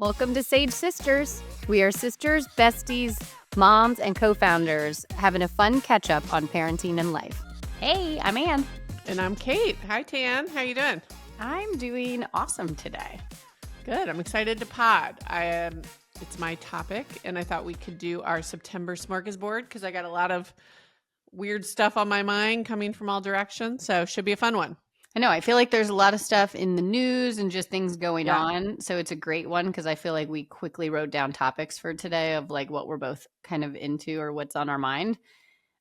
Welcome to Sage Sisters. We are sisters, besties, moms, and co-founders having a fun catch-up on parenting and life. Hey, I'm Ann. And I'm Kate. Hi, Tan. How you doing? I'm doing awesome today. Good. I'm excited to pod. It's my topic, and I thought we could do our September smorgasbord because I got a lot of weird stuff on my mind coming from all directions. So should be a fun one. I know. I feel like there's a lot of stuff in the news and just things going Yeah. on. So it's a great one because I feel like we quickly wrote down topics for today of like what we're both kind of into or what's on our mind.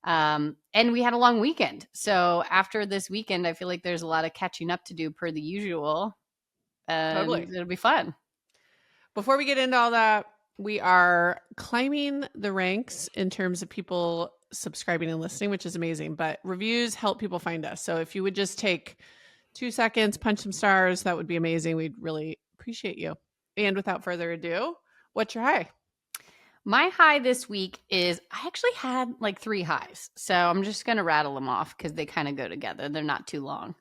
And we had a long weekend. So after this weekend, I feel like there's a lot of catching up to do per the usual. Totally. It'll be fun. Before we get into all that, we are climbing the ranks in terms of people subscribing and listening, which is amazing. But reviews help people find us. So if you would just take 2 seconds, punch some stars, that would be amazing. We'd really appreciate you. And without further ado, what's your high? My high this week is I actually had like 3 highs. So I'm just going to rattle them off because they kind of go together. They're not too long.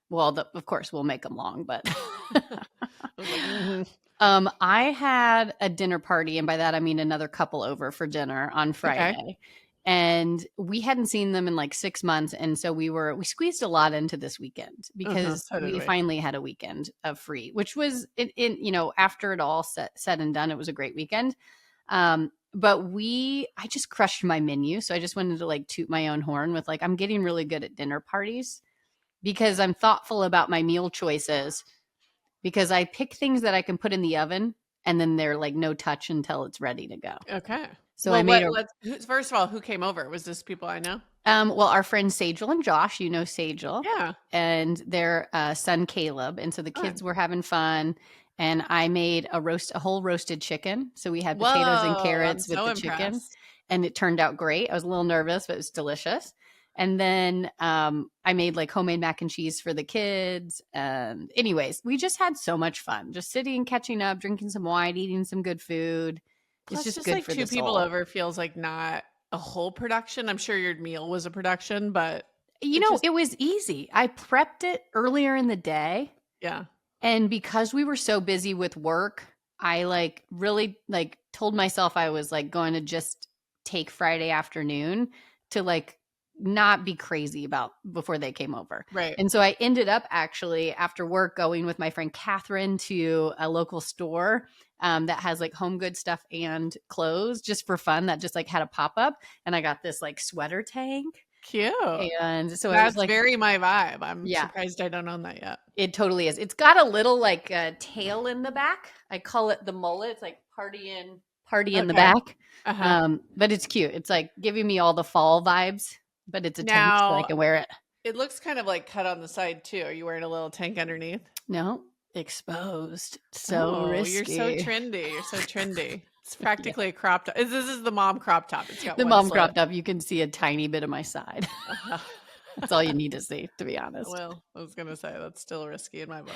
Well, of course, we'll make them long, but I had a dinner party. And by that, I mean another couple over for dinner on Friday. Okay. And we hadn't seen them in like 6 months. And so we squeezed a lot into this weekend because we finally had a weekend of free, which was, after it all said and done, it was a great weekend. But I just crushed my menu. So I just wanted to like toot my own horn with like, I'm getting really good at dinner parties because I'm thoughtful about my meal choices because I pick things that I can put in the oven and then they're like no touch until it's ready to go. Okay. So first of all, who came over? Was this people I know? Well, our friends Sajel and Josh, you know Sajel. Yeah. And their son Caleb. And so the kids were having fun. And I made a whole roasted chicken. So we had potatoes and carrots with the chicken. And it turned out great. I was a little nervous, but it was delicious. And then I made like homemade mac and cheese for the kids. Anyways, we just had so much fun. Just sitting, catching up, drinking some wine, eating some good food. Plus, it's just good like for 2 people over feels like not a whole production. I'm sure your meal was a production, but it was easy. I prepped it earlier in the day. Yeah. And because we were so busy with work, I like really like told myself I was like going to just take Friday afternoon to like not be crazy about before they came over. Right. And so I ended up actually after work going with my friend Catherine to a local store that has like home good stuff and clothes just for fun that just like had a pop-up. And I got this like sweater tank. Cute. And so that's like, very my vibe. I'm surprised I don't own that yet. It totally is. It's got a little like tail in the back. I call it the mullet. It's like party in the back. But it's cute. It's like giving me all the fall vibes, but it's a tank so I can wear it. It looks kind of like cut on the side too. Are you wearing a little tank underneath? No, exposed. So risky. You're so trendy. It's practically a crop top. This is the mom crop top. It's got the mom crop top. You can see a tiny bit of my side. That's all you need to see, to be honest. Well, I was going to say that's still risky in my book.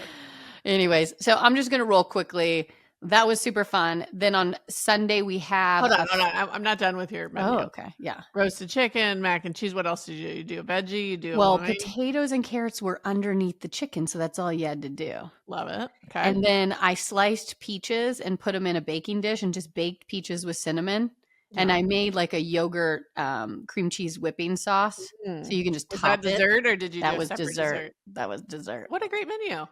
Anyways, so I'm just going to roll quickly. That was super fun. Then on Sunday we have... Hold on. I'm not done with your menu. Oh, okay. Yeah. Roasted chicken, mac and cheese. What else did you do? You do a veggie? You do Well, potatoes and carrots were underneath the chicken, so that's all you had to do. Love it. Okay. And then I sliced peaches and put them in a baking dish and just baked peaches with cinnamon. Yeah. And I made like a yogurt cream cheese whipping sauce. So you can just top it. Was that dessert or did you do a separate dessert? That was dessert. What a great menu.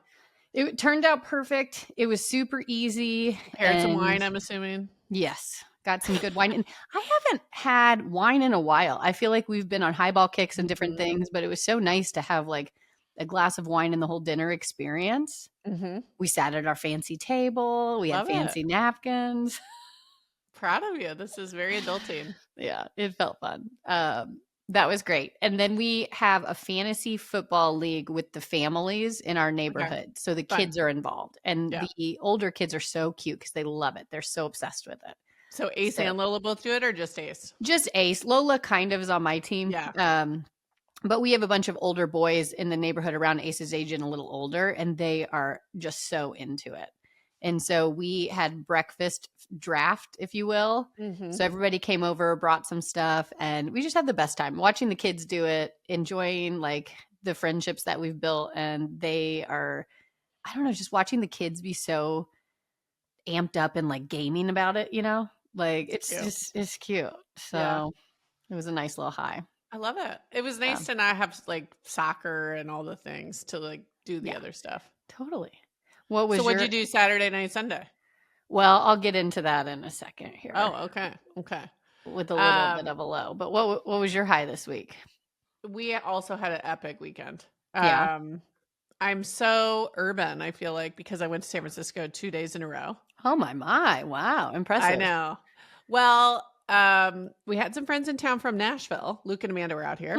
It turned out perfect. It was super easy. Paired some wine, I'm assuming. Yes. Got some good wine. And I haven't had wine in a while. I feel like we've been on highball kicks and different things, but it was so nice to have like a glass of wine in the whole dinner experience. Mm-hmm. We sat at our fancy table. We had fancy napkins. Proud of you. This is very adulting. Yeah, it felt fun. That was great. And then we have a fantasy football league with the families in our neighborhood. Okay. So the kids are involved. And the older kids are so cute because they love it. They're so obsessed with it. So Ace and Lola both do it or just Ace? Just Ace. Lola kind of is on my team. Yeah. But we have a bunch of older boys in the neighborhood around Ace's age and a little older, and they are just so into it. And so we had breakfast draft, if you will. Mm-hmm. So everybody came over, brought some stuff, and we just had the best time watching the kids do it, enjoying like the friendships that we've built. And they are, I don't know, just watching the kids be so amped up and like gaming about it, like Cute. it's cute. Yeah. So it was a nice little high. I love it. It was nice to not have like soccer and all the things to like do the Yeah, other stuff. totally. What So was what'd your you do Saturday night, Sunday? Well, I'll get into that in a second here Oh, okay. Okay. with a little bit Um, of a low. But what was your high this week? we also had an epic weekend. Yeah. I'm so urban, I feel like, because I went to San Francisco 2 days in a row. Oh my. Wow. I Impressive. know. Well, we had some friends in town from Nashville. Luke and Amanda were out here.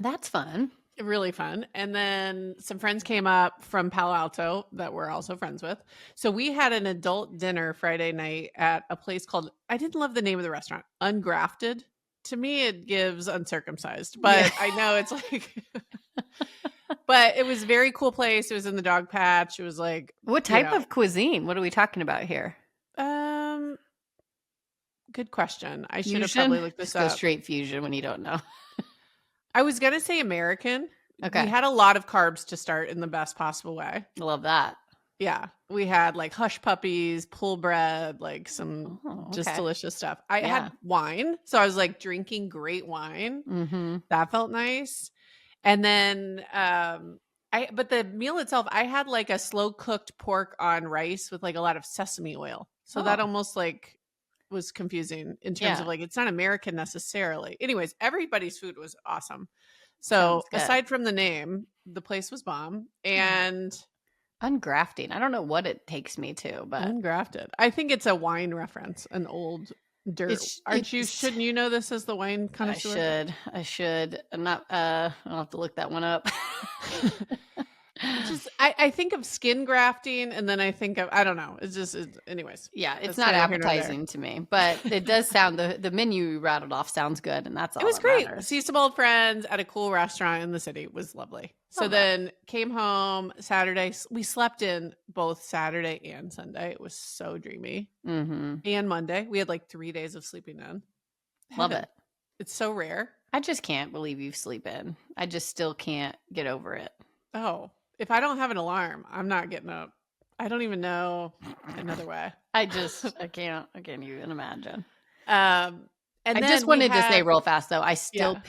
That's fun. Really fun. And then some friends came up from Palo Alto that we're also friends with. So we had an adult dinner Friday night at a place called, I didn't love the name of the restaurant, Ungrafted. To me, it gives uncircumcised, but Yeah. I know it's like, but it was a very cool place. It was in the dog patch. It was like, What type of cuisine? What are we talking about here? Good question. I should have Fusion? probably looked this Just go up. straight fusion when you don't know. I was going to say American. Okay. We had a lot of carbs to start in the best possible way. I love that. Yeah. We had like hush puppies, pull bread, like some just delicious stuff. I had wine. So I was like drinking great wine. Mm-hmm. That felt nice. And then, but the meal itself, I had like a slow cooked pork on rice with like a lot of sesame oil. So that almost like was confusing in terms of like, it's not American necessarily. Anyways, everybody's food was awesome. So aside from the name, the place was bomb. And Ungrafting. I don't know what it takes me to, but Ungrafted. I think it's a wine reference, an old dirt. Shouldn't you know this as the wine connoisseur? I should. I'm not I'll have to look that one up. I think of skin grafting and then I think of, I don't know. Anyways. Yeah, it's not appetizing to me, but it does sound, the menu you rattled off sounds good, and that's all. It was great. Matters. See some old friends at a cool restaurant in the city. It was lovely. So then came home Saturday. We slept in both Saturday and Sunday. It was so dreamy. Mm-hmm. And Monday. We had like 3 days of sleeping in. Love it. It's so rare. I just can't believe you sleep in. I just still can't get over it. Oh, if I don't have an alarm, I'm not getting up. I don't even know another way. I can't even imagine. And I just wanted to say real fast though, I still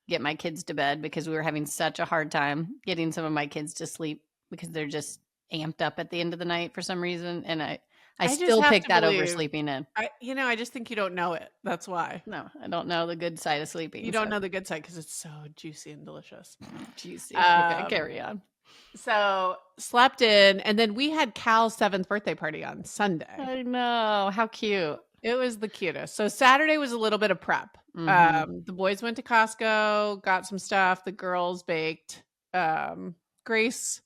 get my kids to bed because we were having such a hard time getting some of my kids to sleep because they're just amped up at the end of the night for some reason. And I still pick that over sleeping in. I just think you don't know it. That's why. No, I don't know the good side of sleeping. You don't know the good side because it's so juicy and delicious. Juicy. Okay, carry on. So slept in, and then we had Cal's 7th birthday party on Sunday. I know. How cute. It was the cutest. So Saturday was a little bit of prep. Mm-hmm. The boys went to Costco, got some stuff. The girls baked. Grace,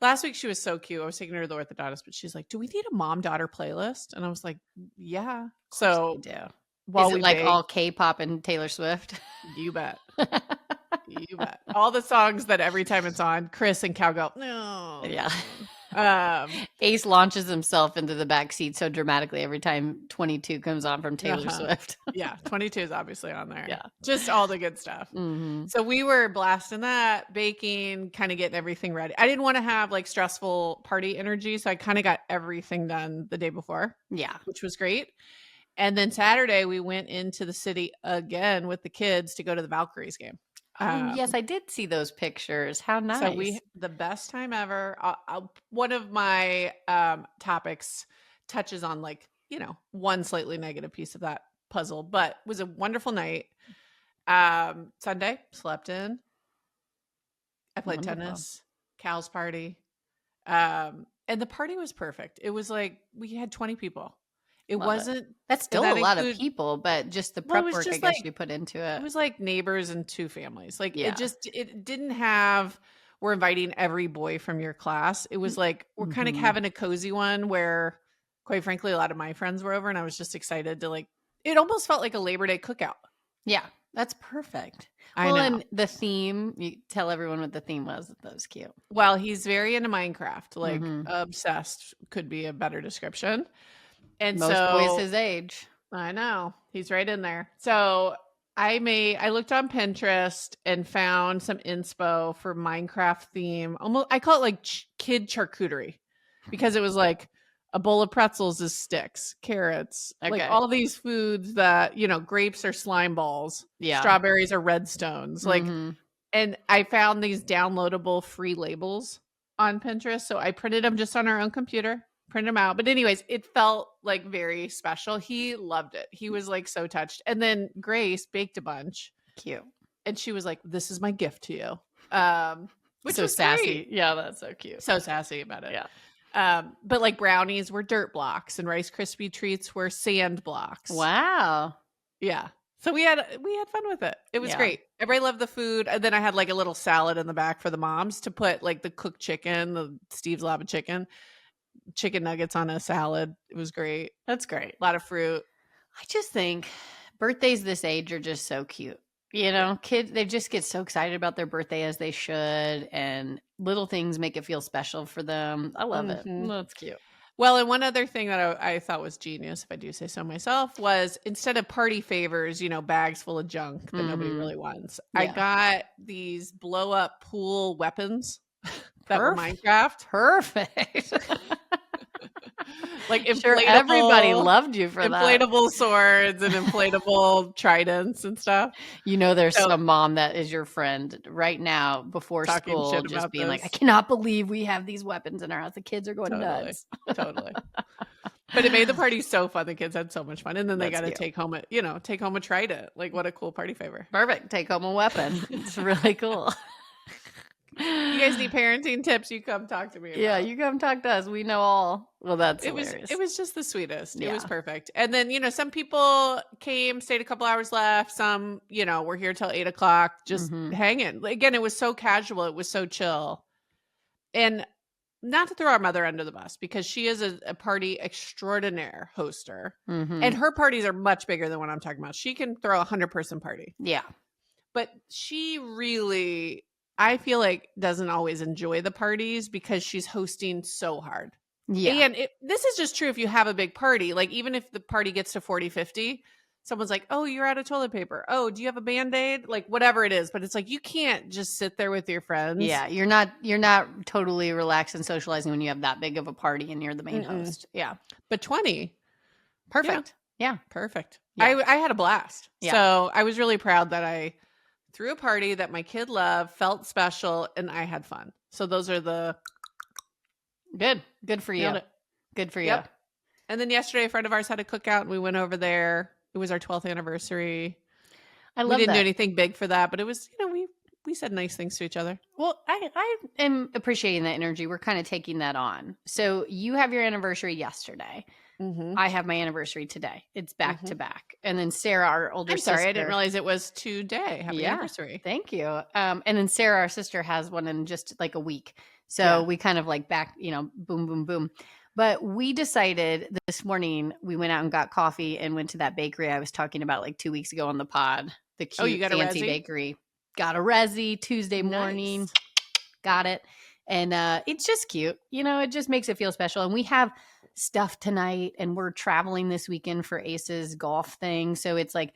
last week she was so cute. I was taking her to the orthodontist, but she's like, "Do we need a mom-daughter playlist?" And I was like, "Yeah." So do. While is it like baked, all K-pop and Taylor Swift? You bet. You bet. All the songs that every time it's on, Chris and Cal go, no. Yeah. Ace launches himself into the back seat so dramatically every time 22 comes on from Taylor Swift. Yeah. 22 is obviously on there. Yeah. Just all the good stuff. Mm-hmm. So we were blasting that, baking, kind of getting everything ready. I didn't want to have like stressful party energy. So I kind of got everything done the day before. Yeah. Which was great. And then Saturday we went into the city again with the kids to go to the Valkyries game. Yes, I did see those pictures. How nice. So the best time ever. One of my topics touches on one slightly negative piece of that puzzle, but it was a wonderful night. Sunday, slept in. I played tennis, Cal's party. And the party was perfect. It was like we had 20 people. It wasn't. That's still a lot of people, but just the prep work I guess you put into it. It was like neighbors and 2 families. Like it didn't have, we're inviting every boy from your class. It was like we're kind of having a cozy one where, quite frankly, a lot of my friends were over, and I was just excited to it almost felt like a Labor Day cookout. Yeah, that's perfect. Well, and the theme, you tell everyone what the theme was. That was cute. Well, he's very into Minecraft, obsessed could be a better description. And most boys his age. I know. He's right in there. So I looked on Pinterest and found some inspo for Minecraft theme. Almost, I call it like kid charcuterie because it was like A bowl of pretzels is sticks, carrots, like Okay. all these foods that, grapes are slime balls, Yeah. strawberries are redstones. Mhm. And I found these downloadable free labels on Pinterest. So I printed them just on our own computer, printed them out. But anyways, it felt like very special. He loved it. He was like so touched. And then Grace baked a bunch. Cute. And she was like, "This is my gift to you." Which So was sassy. great. Yeah, that's so cute. So sassy about it. Yeah. But like brownies were dirt blocks and Rice Krispie treats were sand blocks. Wow. Yeah. So we had fun with it. It was great. Everybody loved the food. And then I had like a little salad in the back for the moms to put like the cooked chicken, the Steve's Lava chicken nuggets on a salad. It was great. That's great. A lot of fruit. I just think birthdays this age are just so cute. Kids, they just get so excited about their birthday as they should. And little things make it feel special for them. I love it. That's cute. Well, and one other thing that I thought was genius, if I do say so myself, was instead of party favors, bags full of junk that nobody really wants, I got these blow up pool weapons that were Minecraft. Perfect. Like sure, everybody loved you for inflatable swords and inflatable tridents and stuff. There's some mom that is your friend right now before school just being like, I cannot believe we have these weapons in our house. The kids are going nuts. Totally. But it made the party so fun. The kids had so much fun. And then they got to take home a trident. Like, what a cool party favor. Perfect. Take home a weapon. It's really cool. You guys need parenting tips, you come talk to me about. Yeah, you come talk to us. We know all. Well, that's hilarious. It was just the sweetest. It was perfect. And then, some people came, stayed a couple hours left. Some, were here till 8:00, just hanging. Again, it was so casual. It was so chill. And not to throw our mother under the bus, because she is a party extraordinaire hoster. And her parties are much bigger than what I'm talking about. She can throw a 100-person party. Yeah. But she really, I feel like, doesn't always enjoy the parties because she's hosting so hard. Yeah. And this is just true if you have a big party. Like, even if the party gets to 40, 50, someone's like, oh, you're out of toilet paper. Oh, do you have a Band-Aid? Like, whatever it is. But it's like, you can't just sit there with your friends. Yeah. You're not totally relaxed and socializing when you have that big of a party and you're the main host. Yeah. But 20. Perfect. Yeah. Perfect. Yeah. I had a blast. Yeah. So I was really proud that I threw a party that my kid loved, felt special, and I had fun. So those are the... Good for you. Good for you. Yep. And then yesterday, a friend of ours had a cookout, and we went over there. It was our 12th anniversary. We didn't do anything big for that, but it was, we said nice things to each other. Well, I am appreciating that energy. We're kind of taking that on. So you have your anniversary yesterday. I have my anniversary today. It's back to back. And then Sarah, our older sister. I didn't realize it was today. Happy anniversary. Thank you. And then Sarah, our sister, has one in just like a week. So we kind of like back, boom, boom, boom. But we decided this morning, we went out and got coffee and went to that bakery I was talking about like 2 weeks ago on the pod. The cute, you got fancy bakery. Got a resi Tuesday morning. Nice. Got it. And it's just cute. It just makes it feel special. And we have stuff tonight, and we're traveling this weekend for Ace's golf thing. So it's like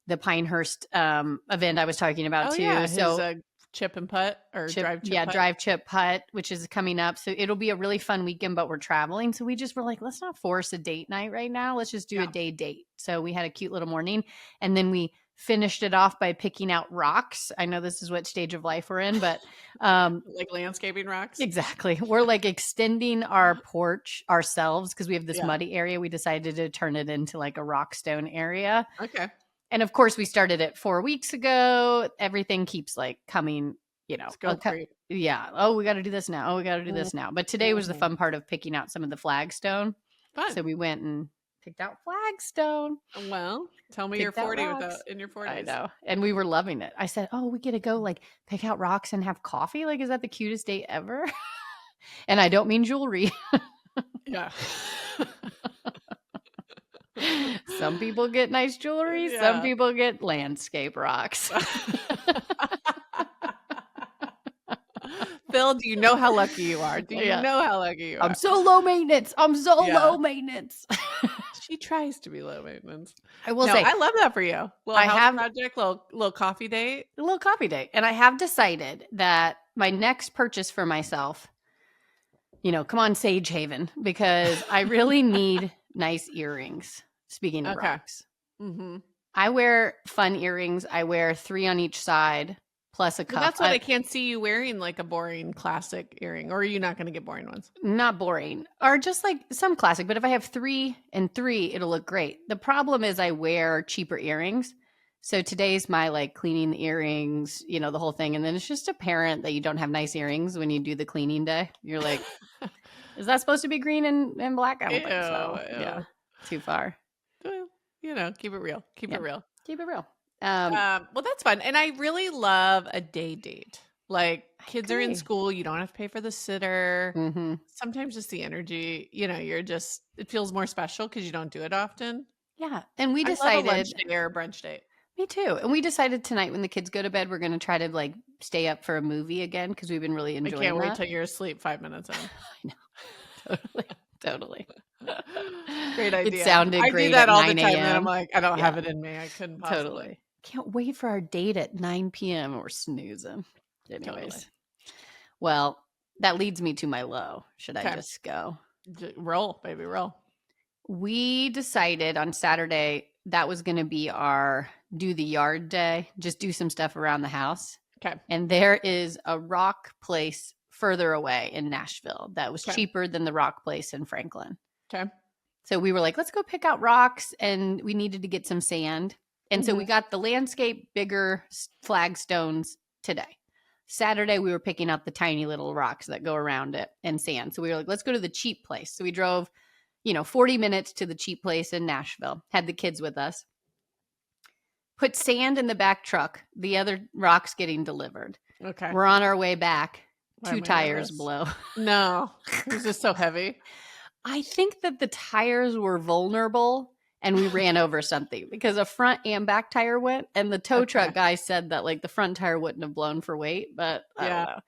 the Pinehurst event I was talking about too. Yeah, so chip and putt or drive chip putt. Drive chip putt, which is coming up. So it'll be a really fun weekend, but we're traveling. So we just were like, let's not force a date night right now. Let's just do a day date. So we had a cute little morning, and then we finished it off by picking out rocks. I know this is what stage of life we're in, but like landscaping rocks. Exactly. We're like extending our porch ourselves because we have this muddy area. We decided to turn it into like a rock stone area. Okay. And of course we started it 4 weeks ago. Everything keeps like coming, yeah. Oh, we got to do this now. Oh, we got to do this now. But today was the fun part of picking out some of the flagstone. Fun. So we went and picked out flagstone. Well, tell me you're 40 in your 40s. I know. And we were loving it. I said, oh, we get to go like pick out rocks and have coffee. Like, is that the cutest date ever? And I don't mean jewelry. Yeah. Some people get nice jewelry. Yeah. Some people get landscape rocks. Phil, do you know how lucky you are? Do you know how lucky you are? I'm so low maintenance. Low maintenance. She tries to be low maintenance. I will say, I love that for you. Little house project, little coffee date. A little coffee date. And I have decided that my next purchase for myself, come on, Sage Haven, because I really need nice earrings. Speaking of Okay. rocks. Mm-hmm. I wear fun earrings. I wear 3 on each side plus a But cuff. that's what I can't see you wearing, like a boring classic earring. Or are you not going to get boring ones? Not boring. Or just like some classic. But if I have 3 and 3, it'll look great. The problem is I wear cheaper earrings. So today's my like cleaning the earrings, the whole thing. And then it's just apparent that you don't have nice earrings when you do the cleaning day. You're like, is that supposed to be green and black? I don't think so. Ew. Yeah. Too far. Well, keep it real. Keep it real. Keep it real. Well, that's fun. And I really love a day date. Like kids are in school. You don't have to pay for the sitter. Mm-hmm. Sometimes just the energy, it feels more special because you don't do it often. Yeah. And we I decided. love a lunch date or a brunch date. Me too. And we decided tonight when the kids go to bed, we're going to try to like stay up for a movie again because we've been really enjoying I can't wait that. till you're asleep 5 minutes in. I know. Totally. Great idea. It sounded great. I do that all the 9 time, and a.m. I'm like, I don't have it in me. I couldn't possibly. Totally. Can't wait for our date at 9 p.m. We're snoozing. Anyways. Totally. Well, that leads me to my low. Should I just go? Roll, baby, roll. We decided on Saturday that was going to be our do the yard day, just do some stuff around the house. Okay. And there is a rock place further away in Nashville that was cheaper than the rock place in Franklin. Okay. So we were like, let's go pick out rocks, and we needed to get some sand. And so we got the landscape bigger flagstones today. Saturday, we were picking out the tiny little rocks that go around it and sand. So we were like, let's go to the cheap place. So we drove, 40 minutes to the cheap place in Nashville, had the kids with us, put sand in the back truck, the other rocks getting delivered. Okay. We're on our way back. Why 2 tires blow. No, it was just so heavy. I think that the tires were vulnerable and we ran over something because a front and back tire went, and the tow truck guy said that like the front tire wouldn't have blown for weight, but I don't know.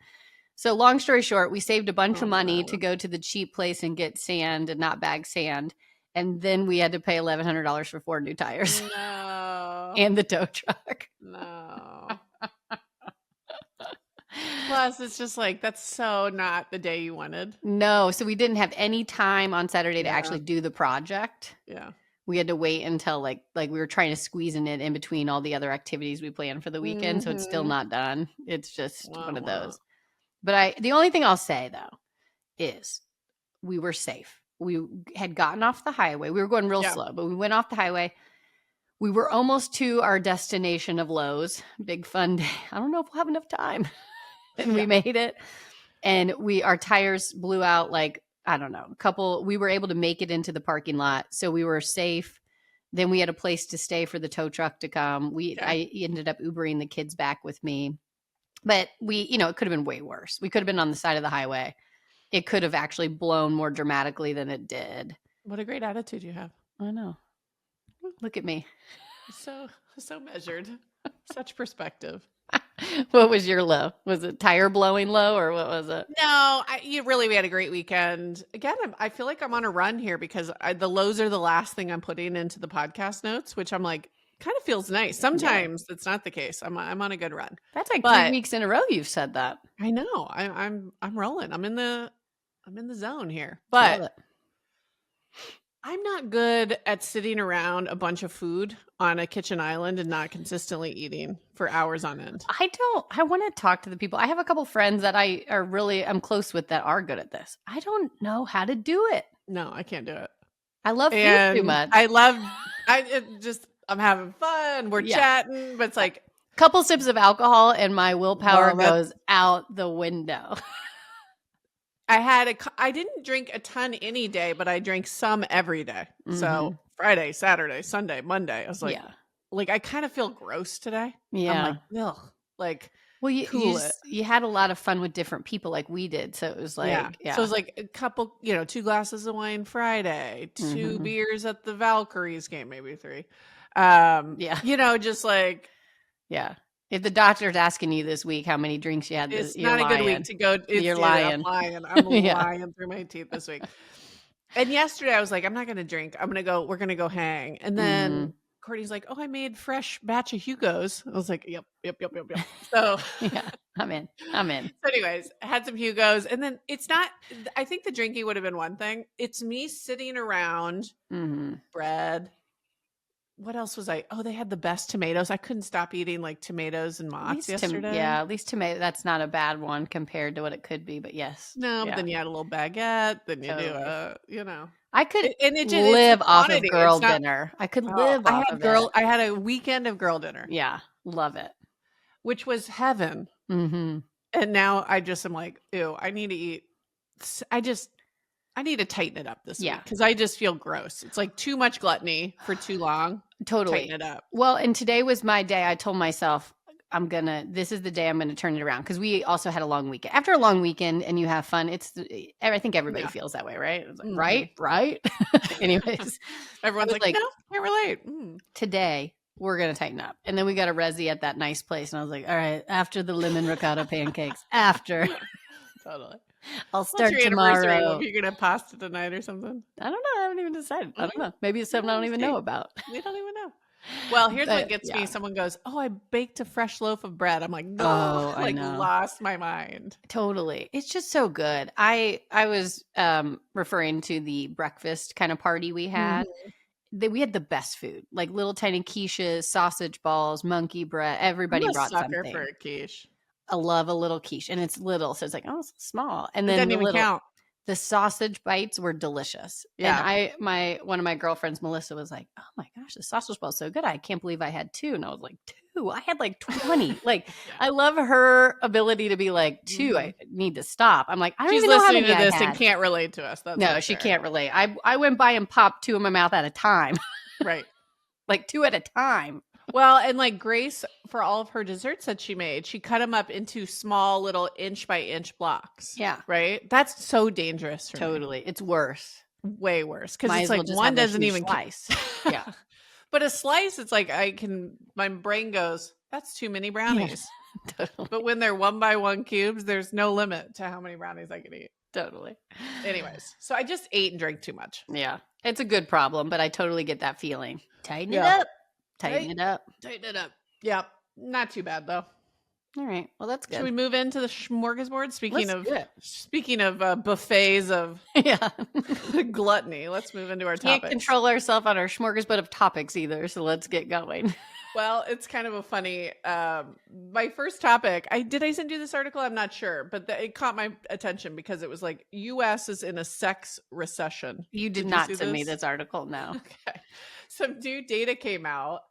So long story short, we saved a bunch of money to go to the cheap place and get sand and not bag sand. And then we had to pay $1,100 for 4 new tires. No. And the tow truck. No. Plus, it's just like, that's so not the day you wanted. No. So we didn't have any time on Saturday to actually do the project. Yeah. We had to wait until like we were trying to squeeze in it in between all the other activities we planned for the weekend. So it's still not done. It's just one of those. But the only thing I'll say though is we were safe. We had gotten off the highway. We were going real slow, but we went off the highway. We were almost to our destination of Lowe's. Big fun day. I don't know if we'll have enough time. And we made it. And our tires blew out like, I don't know, we were able to make it into the parking lot. So we were safe. Then we had a place to stay for the tow truck to come. I ended up Ubering the kids back with me. But it could have been way worse. We could have been on the side of the highway. It could have actually blown more dramatically than it did. What a great attitude you have. I know. Look at me. So measured. Such perspective. What was your low? Was it tire blowing low or what was it? No, we had a great weekend. Again, I feel like I'm on a run here because the lows are the last thing I'm putting into the podcast notes, which I'm like, kind of feels nice. Sometimes it's not the case. I'm on a good run. That's like 3 weeks in a row you've said that. I know. I'm rolling. I'm in the zone here. But I'm not good at sitting around a bunch of food on a kitchen island and not consistently eating for hours on end. I want to talk to the people. I have a couple friends that I'm close with that are good at this. I don't know how to do it. No, I can't do it. I love food too much. I'm having fun. We're chatting, but it's like a couple sips of alcohol and my willpower goes out the window. I didn't drink a ton any day, but I drank some every day. Mm-hmm. So Friday, Saturday, Sunday, Monday. I was like, I kind of feel gross today. Yeah. I'm like, ugh. Like, well, you had a lot of fun with different people like we did. So it was like, So it was like a couple, 2 glasses of wine Friday, 2 beers at the Valkyries game, maybe 3. Just like. Yeah. If the doctor's asking you this week how many drinks you had, it's not a good week to go. You're lying. I'm lying. I'm lying through my teeth this week. And yesterday I was like, I'm not going to drink. We're going to go hang. And then Courtney's like, "Oh, I made fresh batch of Hugos." I was like, "Yep." So, Yeah, I'm in. I'm in. so anyways, I had some Hugos, and then it's not. I think the drinking would have been one thing. It's me sitting around, bread. What else was I? Oh, they had the best tomatoes. I couldn't stop eating like tomatoes and mozz yesterday. At least tomato. That's not a bad one compared to what it could be, but yes. No, but Yeah, then you add a little baguette. Then you do totally. I could and it's the live off of quantity. girl It's not. dinner. I could Oh, live off of it. I had a weekend of girl dinner. Yeah, love it. Which was heaven. Mm-hmm. And now I just am like, ew, I need to eat. I need to tighten it up this week because I just feel gross. It's like too much gluttony for too long. Totally. Tighten it up. Well, and today was my day. I told myself, this is the day I'm going to turn it around. Because we also had a long weekend. After a long weekend and you have fun, I think everybody feels that way, right? It's like, right? Anyways. Everyone's like, no, can't relate. Today, we're going to tighten up. And then we got a resi at that nice place. And I was like, all right, after the lemon ricotta pancakes, after. Totally. I'll start tomorrow. You're going to have pasta tonight or something? I don't know. I haven't even decided. I don't know. Maybe it's something I don't even know about. We don't even know. Well, here's what gets me. Someone goes, "Oh, I baked a fresh loaf of bread." I'm like, "No, I lost my mind." Totally. It's just so good. I was referring to the breakfast kind of party we had. We had the best food, like little tiny quiches, sausage balls, monkey bread. Everybody brought something. For a quiche. I love a little quiche, and it's little, so it's like, oh, it's small. And then it doesn't even count. The sausage bites were delicious. Yeah. And one of my girlfriends, Melissa, was like, oh my gosh, the sausage ball is so good. I can't believe I had 2. And I was like, 2? I had like 20. Like, I love her ability to be like, 2, I need to stop. I'm like, I don't even know how many listening to this and can't relate to us. No, she can't relate. I went by and popped 2 in my mouth at a time. Right. Like 2 at a time. Well, and like Grace, for all of her desserts that she made, she cut them up into small little inch by inch blocks. Yeah. Right? That's so dangerous for Totally. me. It's worse. Way worse. Because it's like one doesn't even slice. Yeah. But a slice, it's like my brain goes, that's too many brownies. Yeah, totally. But when they're 1 by 1 cubes, there's no limit to how many brownies I can eat. Totally. Anyways, so I just ate and drank too much. Yeah. It's a good problem, but I totally get that feeling. Tighten it up. Tighten it up. Tighten it up. Yeah. Not too bad though. All right. Well, that's good. Should we move into the smorgasbord? Speaking of buffets of gluttony, let's move into our topics. Can't control ourselves on our smorgasbord of topics either, so let's get going. Well, it's kind of a funny. My first topic. Did I send you this article? I'm not sure, but it caught my attention because it was like U.S. is in a sex recession. You did not send me this article. No. Okay. Some new data came out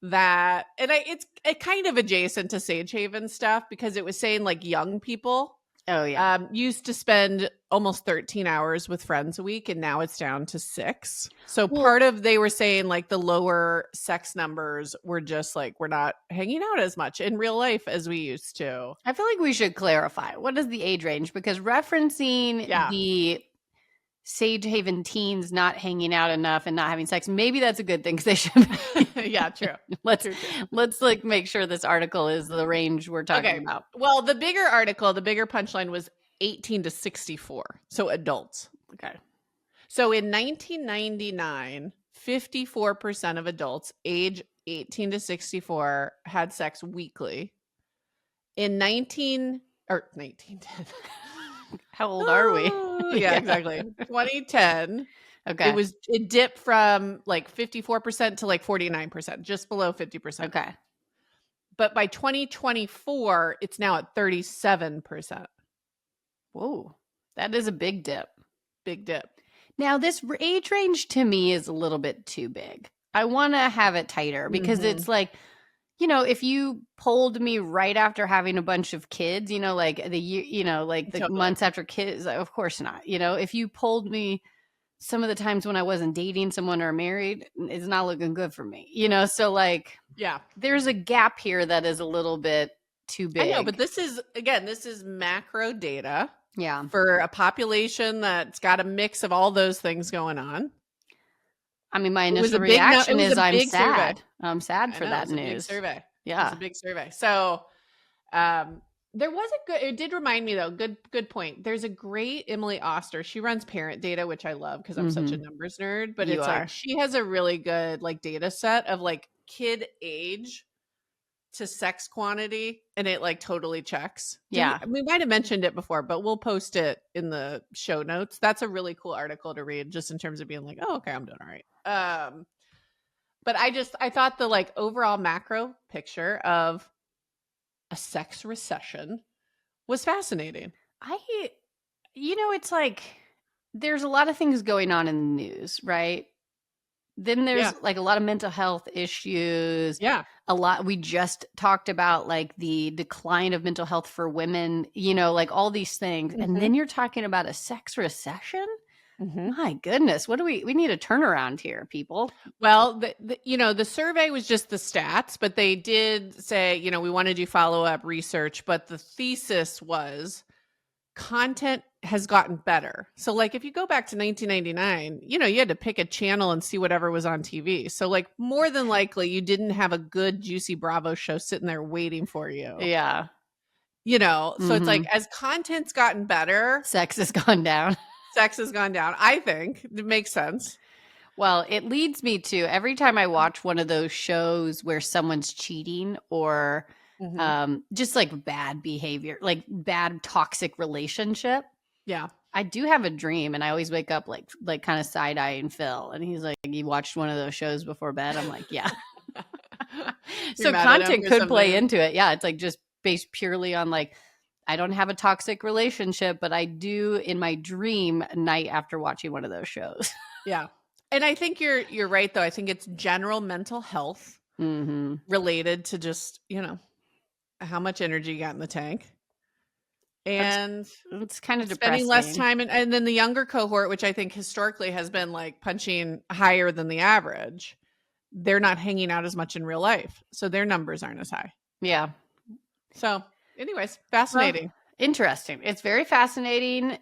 that, and it's kind of adjacent to Sage Haven stuff because it was saying like young people used to spend almost 13 hours with friends a week, and now it's down to 6. So they were saying like the lower sex numbers were just like we're not hanging out as much in real life as we used to. I feel like we should clarify what is the age range, because referencing the Sage Haven teens not hanging out enough and not having sex, maybe that's a good thing because they should. Yeah, true. Let's like make sure this article is the range we're talking about. Well, the bigger punchline was 18 to 64, so adults. Okay. So in 1999, 54% of adults age 18 to 64 had sex weekly. In 1910. How old are we? Yeah, exactly. 2010. Okay. It dipped from like 54% to like 49%, just below 50%. Okay. But by 2024, it's now at 37%. Whoa. That is a big dip. Big dip. Now, this age range to me is a little bit too big. I want to have it tighter because it's like, you know, if you polled me right after having a bunch of kids, you know, like the year, you know, like the months after kids, of course not. You know, if you polled me some of the times when I wasn't dating someone or married, it's not looking good for me, you know? So like, there's a gap here that is a little bit too big. I know, but this is macro data. Yeah. For a population that's got a mix of all those things going on. I mean, my initial reaction is I'm sad. Survey. I'm sad for that news. Big survey. Yeah. It's a big survey. So There was a good, it did remind me though, good point. There's a great Emily Oster. She runs Parent Data, which I love because I'm such a numbers nerd, but You it's like are. she has a really good like data set of like kid age to sex quantity, and it like totally checks. Yeah. We might have mentioned it before, but we'll post it in the show notes. That's a really cool article to read just in terms of being like, oh, okay, I'm doing all right. But I thought the like overall macro picture of a sex recession was fascinating. It's like there's a lot of things going on in the news, right? Then Yeah. there's like a lot of mental health issues. Yeah. We just talked about like the decline of mental health for women, like all these things. And then you're talking about a sex recession? My goodness, we need a turnaround here, people. Well, the survey was just the stats, but they did say, we want to do follow-up research, but the thesis was content has gotten better. So like if you go back to 1999, you had to pick a channel and see whatever was on TV. So like more than likely you didn't have a good juicy Bravo show sitting there waiting for you. Yeah. So it's like as content's gotten better, sex has gone down. Sex has gone down. I think it makes sense. Well, it leads me to every time I watch one of those shows where someone's cheating or just like bad behavior, like bad toxic relationship. Yeah. I do have a dream and I always wake up like kind of side-eyeing Phil. And he's like, you watched one of those shows before bed? I'm like, yeah. So content could play into it. Yeah. It's like just based purely on like, I don't have a toxic relationship, but I do in my dream night after watching one of those shows. Yeah. And I think you're right though. I think it's general mental health related to just, how much energy you got in the tank. And it's kind of spending depressing. less time. And then the younger cohort, which I think historically has been like punching higher than the average, they're not hanging out as much in real life. So their numbers aren't as high. Yeah. So anyways, fascinating. Well, interesting. It's very fascinating.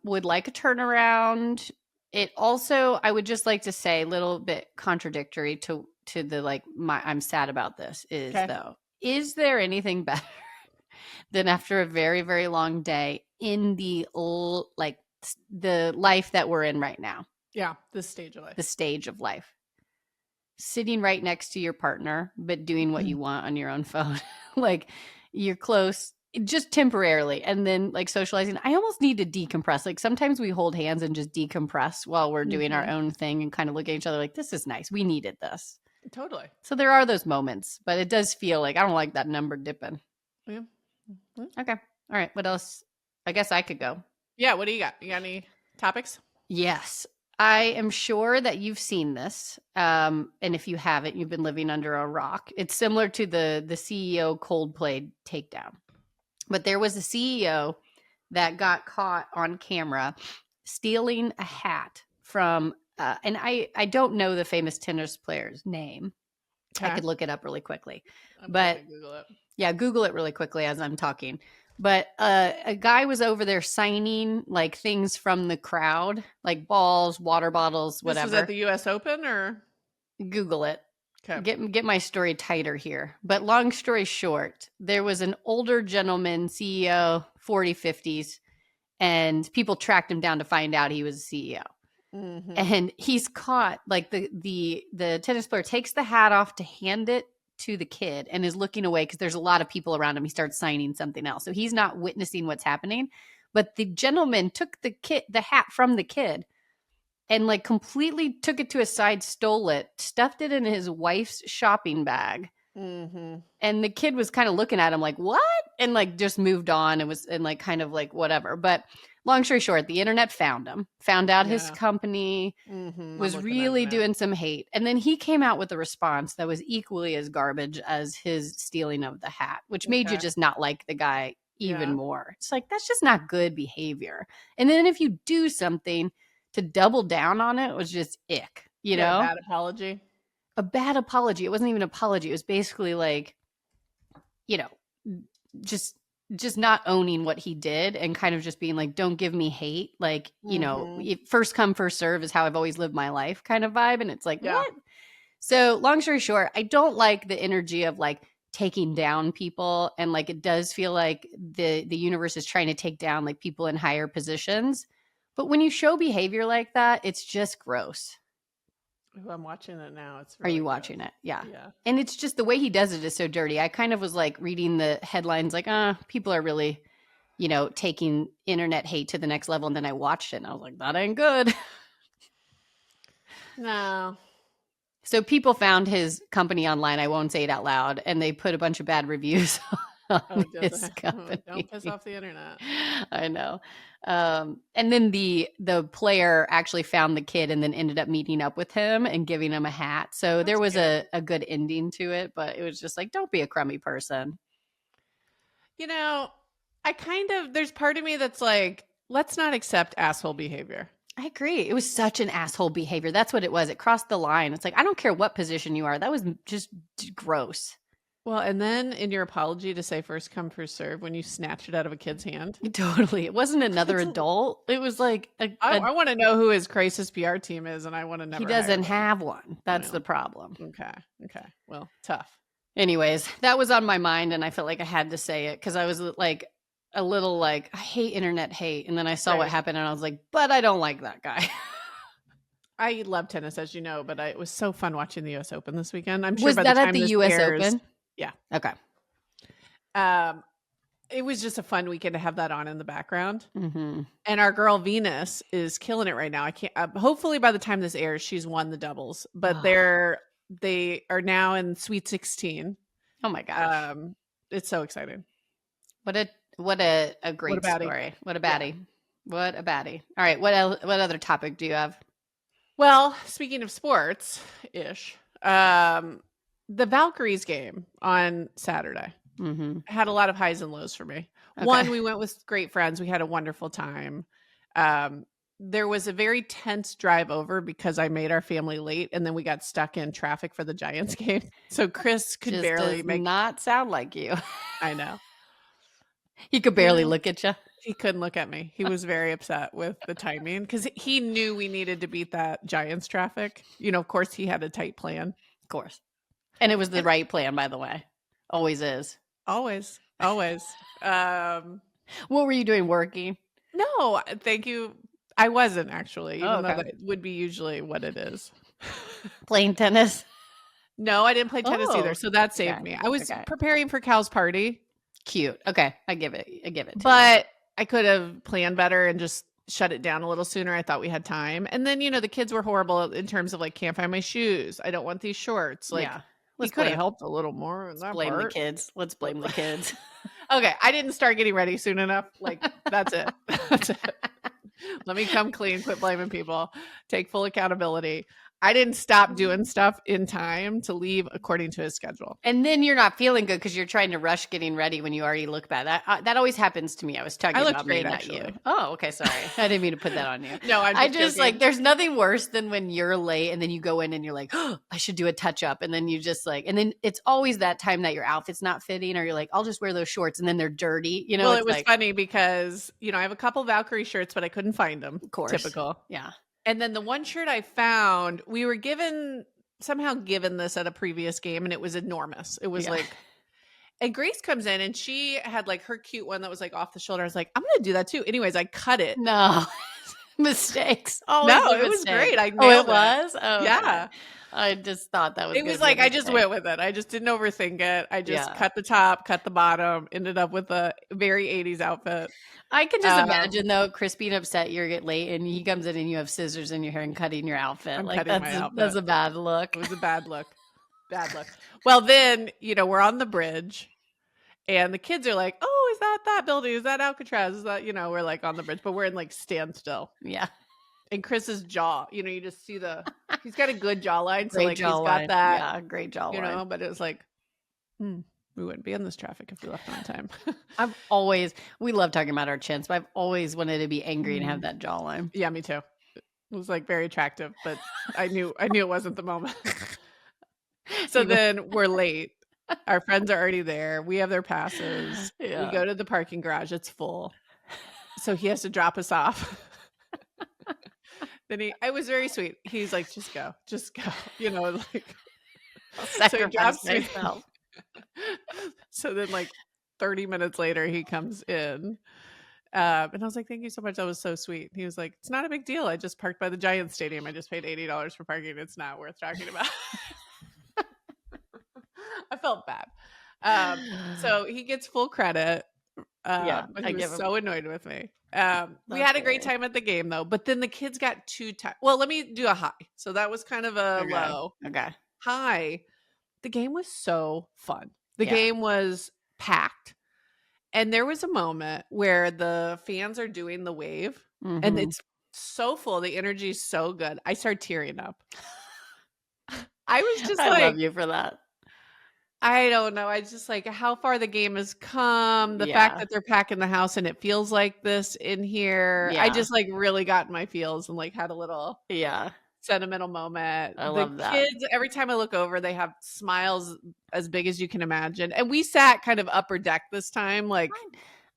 Would like a turnaround. It also, I would just like to say a little bit contradictory to the like I'm sad about this is though. Is there anything better than after a very, very long day in the like the life that we're in right now? Yeah, this stage of life. The stage of life. Sitting right next to your partner, but doing what you want on your own phone. Like you're close just temporarily and then like socializing. I almost need to decompress. Like sometimes we hold hands and just decompress while we're doing our own thing and kind of look at each other like, this is nice. We needed this. Totally. So there are those moments, but it does feel like I don't like that number dipping. Yeah. Okay. All right. What else? I guess I could go. Yeah. What do you got? You got any topics? Yes. I am sure that you've seen this. And if you haven't, you've been living under a rock. It's similar to the CEO Coldplay takedown. But there was a CEO that got caught on camera stealing a hat from, and I don't know the famous tennis player's name. Okay. I could look it up really quickly. But Google it. Yeah, Google it really quickly as I'm talking. But a guy was over there signing like things from the crowd, like balls, water bottles, whatever. This was at the U.S. Open or? Google it. Okay. Get my story tighter here. But long story short, there was an older gentleman, CEO, 40, 50s, and people tracked him down to find out he was a CEO. And he's caught, like the tennis player takes the hat off to hand it to the kid and is looking away because there's a lot of people around him. He starts signing something else. So he's not witnessing what's happening. But the gentleman took the hat from the kid and like completely took it to his side, stole it, stuffed it in his wife's shopping bag. And the kid was kind of looking at him like, what? And like just moved on and like kind of like whatever. But long story short, the internet found him, found out his company was really doing some hate. And then he came out with a response that was equally as garbage as his stealing of the hat, which made you just not like the guy even more. It's like, that's just not good behavior. And then if you do something to double down on it, was just ick, you know? A bad apology. A bad apology. It wasn't even an apology. It was basically like, just not owning what he did and kind of just being like, don't give me hate. Like, first come, first serve is how I've always lived my life kind of vibe. And it's like, what? So long story short, I don't like the energy of like taking down people, and like it does feel like the universe is trying to take down like people in higher positions. But when you show behavior like that, it's just gross. Ooh, I'm watching it now. It's Are really you gross. watching it? Yeah. Yeah. And it's just the way he does it is so dirty. I kind of was like reading the headlines like, people are really, taking internet hate to the next level. And then I watched it and I was like, that ain't good. No. So people found his company online. I won't say it out loud. And they put a bunch of bad reviews on his company. Don't piss off the internet. I know. And then the player actually found the kid and then ended up meeting up with him and giving him a hat. So there was a good ending to it, but it was just like, don't be a crummy person. There's part of me that's like, let's not accept asshole behavior. I agree. It was such an asshole behavior. That's what it was. It crossed the line. It's like, I don't care what position you are. That was just gross. Well, and then in your apology to say first come, first serve when you snatched it out of a kid's hand. Totally. It wasn't another adult. It was like I want to know who his crisis PR team is, and I want to never. He doesn't have one. That's the problem. Okay. Well, tough. Anyways, that was on my mind, and I felt like I had to say it because I was like a little like, I hate internet hate. And then I saw what happened, and I was like, but I don't like that guy. I love tennis, as you know, but it was so fun watching the U.S. Open this weekend. I'm sure was by that the time at the this U.S. airs, Open? Yeah. Okay. It was just a fun weekend to have that on in the background. Mm-hmm. And our girl Venus is killing it right now. I can't. Hopefully, by the time this airs, she's won the doubles. But they are now in Sweet 16. Oh my gosh! It's so exciting. What a great story. What a baddie. Yeah. What a baddie. All right. What other topic do you have? Well, speaking of sports ish, the Valkyries game on Saturday had a lot of highs and lows for me. Okay. One, we went with great friends. We had a wonderful time. There was a very tense drive over because I made our family late, and then we got stuck in traffic for the Giants game. So Chris could just barely does not sound like you. I know. He could barely look at you. He couldn't look at me. He was very upset with the timing because he knew we needed to beat that Giants traffic. Of course, he had a tight plan. Of course. And it was the right plan, by the way. Always is. Always. What were you doing, working? No, thank you. I wasn't actually, even though that would be usually what it is. Playing tennis? No, I didn't play tennis either. So that saved me. I was preparing for Cal's party. Cute. Okay. I give it. But I could have planned better and just shut it down a little sooner. I thought we had time. And then, the kids were horrible in terms of like, can't find my shoes. I don't want these shorts. Like, we could have helped a little more. Let's blame the kids. Let's blame the kids. Okay. I didn't start getting ready soon enough. Like, that's it. That's it. Let me come clean. Quit blaming people. Take full accountability. I didn't stop doing stuff in time to leave according to his schedule. And then you're not feeling good because you're trying to rush getting ready when you already look bad. That always happens to me. I was talking about me, not you. Oh, okay. Sorry. I didn't mean to put that on you. No, I just like, there's nothing worse than when you're late and then you go in and you're like, oh, I should do a touch up. And then you just like, and then it's always that time that your outfit's not fitting or you're like, I'll just wear those shorts and then they're dirty. Well, it was funny because, I have a couple Valkyrie shirts, but I couldn't find them. Of course. Typical. Yeah. And then the one shirt I found, we were somehow given this at a previous game, and it was enormous. It was like, and Grace comes in and she had like her cute one that was like off the shoulder. I was like, I'm going to do that too. Anyways, I cut it. No. Mistakes. No, it was great. I nailed it. Was? Oh, yeah. Okay. I just thought that was it was like, I just went with it. I just didn't overthink it. I just cut the top, cut the bottom, ended up with a very 80s outfit. I can just imagine though, Chris being upset you're getting late and he comes in and you have scissors in your hair and cutting your outfit. I'm like cutting my outfit. That's a bad look. It was a bad look. Bad look. Well, then, we're on the bridge and the kids are like, oh, is that building? Is that Alcatraz? Is that, we're like on the bridge, but we're in like standstill. Yeah. And Chris's jaw, you just see he's got a good jawline. So great like jawline. He's got that. Yeah, great jawline. But it was like, we wouldn't be in this traffic if we left on time. We love talking about our chins, but I've always wanted to be angry and have that jawline. Yeah, me too. It was like very attractive, but I knew it wasn't the moment. So then we're late. Our friends are already there. We have their passes. Yeah. We go to the parking garage. It's full. So he has to drop us off. Then I was very sweet. He's like, just go. Like, I'll sacrifice myself. So then like 30 minutes later, he comes in. And I was like, thank you so much. That was so sweet. He was like, it's not a big deal. I just parked by the Giants stadium. I just paid $80 for parking. It's not worth talking about. I felt bad. So he gets full credit. But he was so annoyed with me. We had a great time at the game though, but then the kids got too tired. Well, let me do a high. So that was kind of a low. Okay. High. The game was so fun. The game was packed. And there was a moment where the fans are doing the wave and it's so full. The energy is so good. I started tearing up. I was just I love you for that. I don't know. I just like how far the game has come. The fact that they're packing the house and it feels like this in here. I just like really got in my feels and like had a little sentimental moment. I love that. Kids, every time I look over, they have smiles as big as you can imagine. And we sat kind of upper deck this time. Like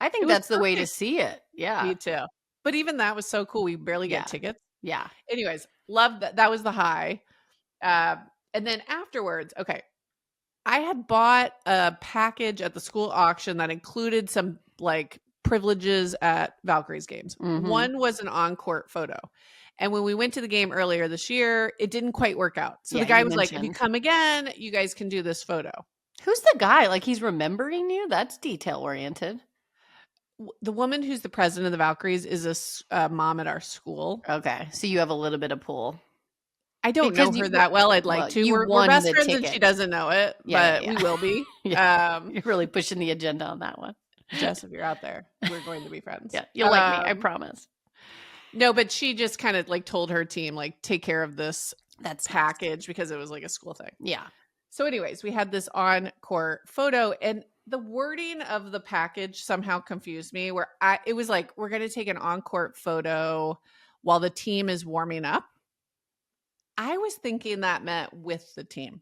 I think that's the way to see it. Yeah. Me too. But even that was so cool. We barely get tickets. Yeah. Anyways, love that. That was the high. And then afterwards, okay. I had bought a package at the school auction that included some like privileges at Valkyrie's games. One was an on-court photo. And when we went to the game earlier this year, it didn't quite work out. So the guy was like, if you come again, you guys can do this photo. Who's the guy? Like he's remembering you? That's detail-oriented. The woman who's the president of the Valkyries is a mom at our school. Okay. So you have a little bit of pull. I don't know her that well. I'd like to. We're best friends and she doesn't know it, but we will be. You're really pushing the agenda on that one. Jess, if you're out there, we're going to be friends. Yeah, you'll like me. I promise. No, but she just kind of like told her team, like, take care of this package because it was like a school thing. Yeah. So anyways, we had this on-court photo and the wording of the package somehow confused me where it was like, we're going to take an on-court photo while the team is warming up. I was thinking that meant with the team.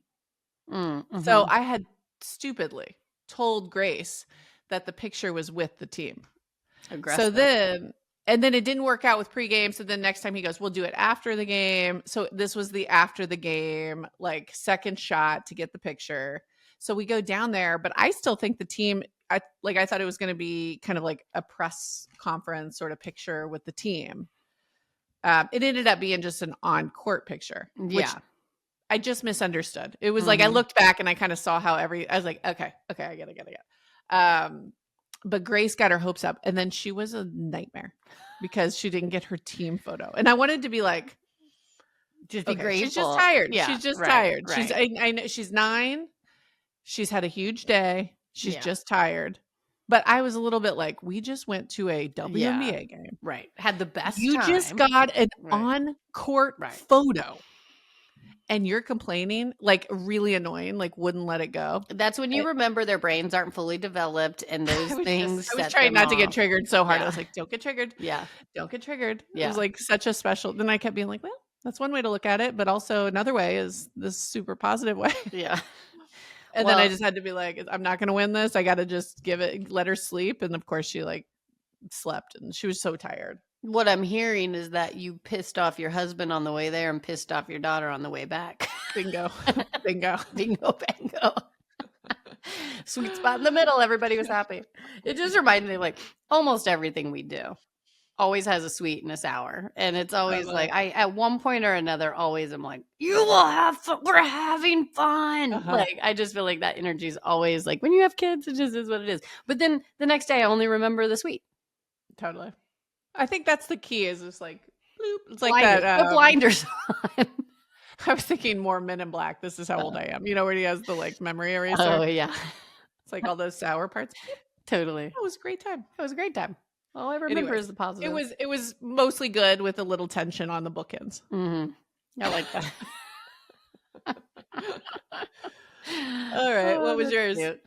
So I had stupidly told Grace that the picture was with the team. Aggressive. So then it didn't work out with pregame. So then next time he goes, we'll do it after the game. So this was the after the game, like second shot to get the picture. So we go down there, but I still think the team, I thought it was going to be kind of like a press conference sort of picture with the team. It ended up being just an on-court picture. Which I just misunderstood. It was like I looked back and I kind of saw how I was like, okay, I get it. But Grace got her hopes up, and then she was a nightmare because she didn't get her team photo. And I wanted to be like, just be grateful. She's just tired. Yeah, she's just tired. Right. I know she's 9. She's had a huge day. She's just tired. But I was a little bit like, we just went to a WNBA game. Right. Had the best You time. just got an on-court photo. And you're complaining, like really annoying, like wouldn't let it go. That's when you remember their brains aren't fully developed and those things. I was trying not to get triggered so hard. I was like, don't get triggered. Yeah. Don't get triggered. It was like such a special. Then I kept being like, well, that's one way to look at it. But also another way is this super positive way. Yeah. And then I just had to be like, I'm not going to win this. I got to just let her sleep. And of course she like slept and she was so tired. What I'm hearing is that you pissed off your husband on the way there and pissed off your daughter on the way back. Bingo. Bingo. Bingo, bango. Sweet spot in the middle. Everybody was happy. It just reminded me like almost everything we do always has a sweet and a sour. And it's always like, I at one point or another, always am like, you will have fun. We're having fun. Like, I just feel like that energy is always like, when you have kids, it just is what it is. But then the next day, I only remember the sweet. Totally. I think that's the key is just like, bloop. It's like blinders, that. The blinders on. I was thinking more Men in Black. This is how old I am. You know, where he has the like memory eraser. Oh, yeah. It's like all those sour parts. Totally. It was a great time. It was a great time. All I remember is the positive. It was mostly good with a little tension on the bookends. I like that. All right. What was yours? Cute.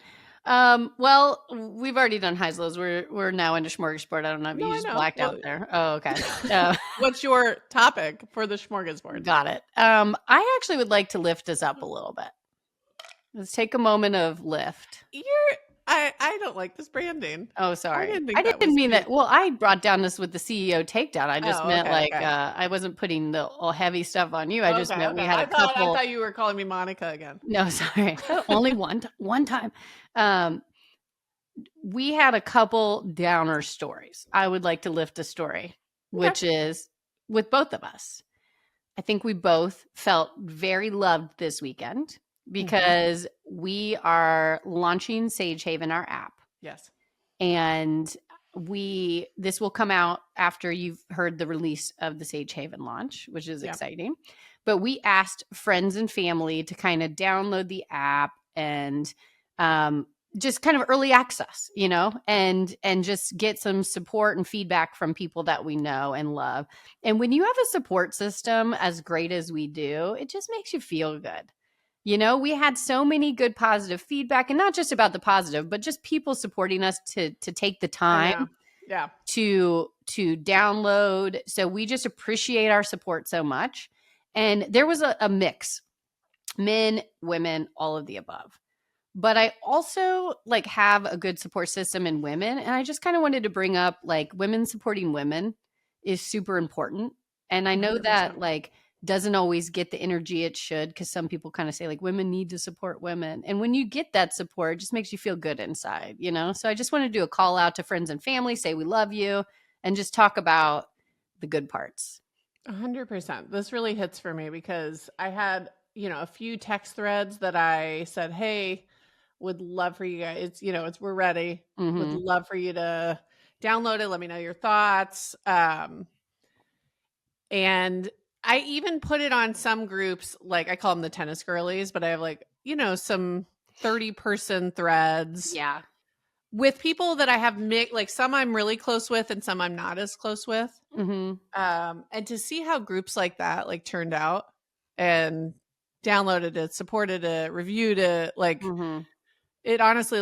Well, we've already done highs, lows. We're now into smorgasbord. I don't know if you just blacked out there. Oh, okay. What's your topic for the smorgasbord? Got it. I actually would like to lift us up a little bit. Let's take a moment of lift. I don't like this branding. Oh, sorry. I didn't mean that. Well, I brought down this with the CEO takedown. I just meant I wasn't putting the all heavy stuff on you. I just meant we had a couple. I thought you were calling me Monica again. No, sorry. Only one time. we had a couple downer stories. I would like to lift a story, Okay. which is with both of us. I think we both felt very loved this weekend Mm-hmm. because we are launching Sage Haven, our app. Yes. And this will come out after you've heard the release of the Sage Haven launch, which is Yeah. exciting. But we asked friends and family to kind of download the app and just kind of early access, and just get some support and feedback from people that we know and love. And when you have a support system as great as we do, it just makes you feel good. We had so many good positive feedback, and not just about the positive, but just people supporting us to take the I time know. Yeah. to download. So we just appreciate our support so much. And there was a mix, men, women, all of the above. But I also have a good support system in women, and I just kind of wanted to bring up women supporting women is super important. And I know that 100%. doesn't always get the energy it should, because some people kind of say women need to support women. And when you get that support, it just makes you feel good inside, So I just want to do a call out to friends and family, say we love you, and just talk about the good parts. 100%. This really hits for me because I had, a few text threads that I said, hey, would love for you guys, we're ready. Would Mm-hmm. love for you to download it. Let me know your thoughts. And I even put it on some groups, like I call them the tennis girlies, but I have some 30-person threads Yeah. with people that I have some I'm really close with and some I'm not as close with. Mm-hmm. And to see how groups like that turned out and downloaded it, supported it, reviewed it, Mm-hmm. it honestly,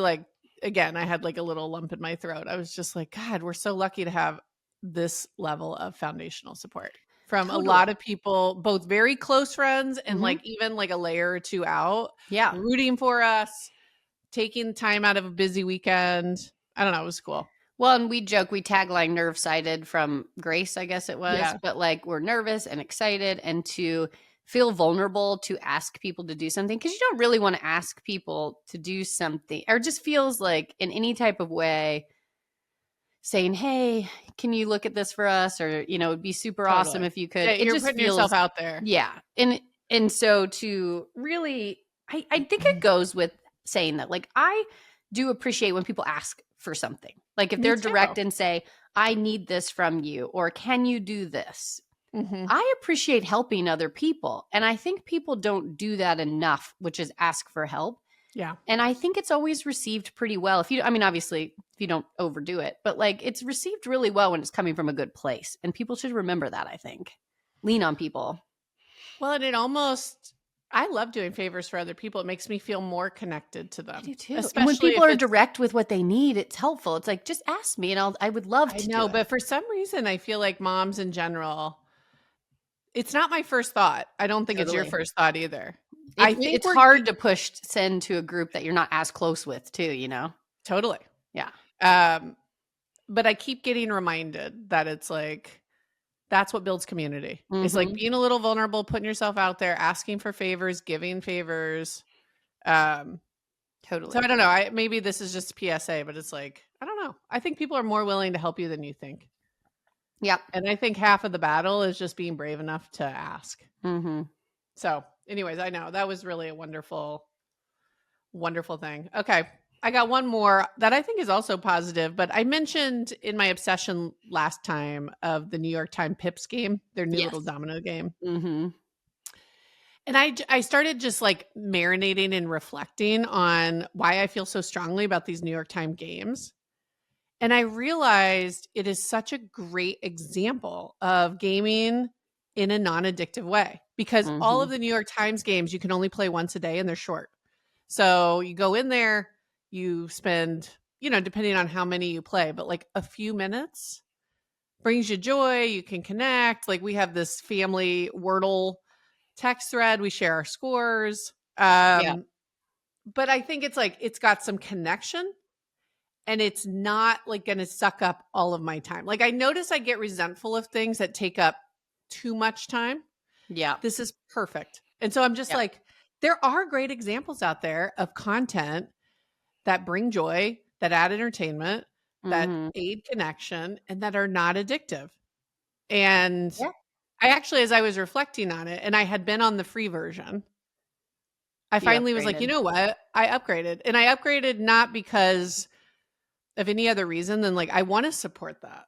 again, I had a little lump in my throat. I was just like, God, we're so lucky to have this level of foundational support from a lot Totally. of people, both very close friends and Mm-hmm. even a layer or two out, Yeah. rooting for us, taking time out of a busy weekend. I don't know. It was cool. Well, and we joke, we tagline nerve sighted from Grace, I guess it was, Yeah, but we're nervous and excited, and to feel vulnerable to ask people to do something, because you don't really want to ask people to do something, or just feels like in any type of way saying, hey, can you look at this for us? Or, it'd be super awesome totally. if you could. Yeah, It you're just putting yourself feels, out there. yeah. And so to really, I think it goes with saying that, I do appreciate when people ask for something. If Me they're too. direct and say, I need this from you, or can you do this? Hmm. I appreciate helping other people. And I think people don't do that enough, which is ask for help. Yeah. And I think it's always received pretty well. Obviously, if you don't overdo it, but it's received really well when it's coming from a good place. And people should remember that, I think. Lean on people. Well, and I love doing favors for other people. It makes me feel more connected to I them, do too. And when especially people if are it's, direct with what they need, it's helpful. It's just ask me, and I would love I to do know, it. but for some reason, I feel like moms in general, it's not my first thought. I don't think it's your Totally. first thought either. I think It's we're hard to push send to a group that you're not as close with too. totally. Yeah. Um, but I keep getting reminded that it's that's what builds community. It's Mm-hmm. being a little vulnerable, putting yourself out there, asking for favors, giving favors. Um, so I Totally. don't know. Maybe this is just PSA, but it's I don't know. I think people are more willing to help you than you think. Yep. And I think half of the battle is just being brave enough to ask. Mm-hmm. So, anyways, I know that was really a wonderful, wonderful thing. Okay. I got one more that I think is also positive, but I mentioned in my obsession last time of the New York Times Pips game, their new little Yes. domino game. Mm-hmm. And I started just marinating and reflecting on why I feel so strongly about these New York Times games. And I realized it is such a great example of gaming in a non-addictive way, because all Mm-hmm. of the New York Times games you can only play once a day and they're short. So you go in there, you spend, depending on how many you play, but a few minutes brings you joy. You can connect. We have this family Wordle text thread. We share our scores. Yeah. But I think it's got some connection, and it's not going to suck up all of my time. I notice I get resentful of things that take up too much time. Yeah. This is perfect. And so I'm just there are great examples out there of content that bring joy, that add entertainment, that Mm-hmm. aid connection, and that are not addictive. And Yeah. I actually, as I was reflecting on it, and I had been on the free version, I You finally was like, you upgraded. know what? I upgraded. And I upgraded not because of any other reason than like, I want to support that.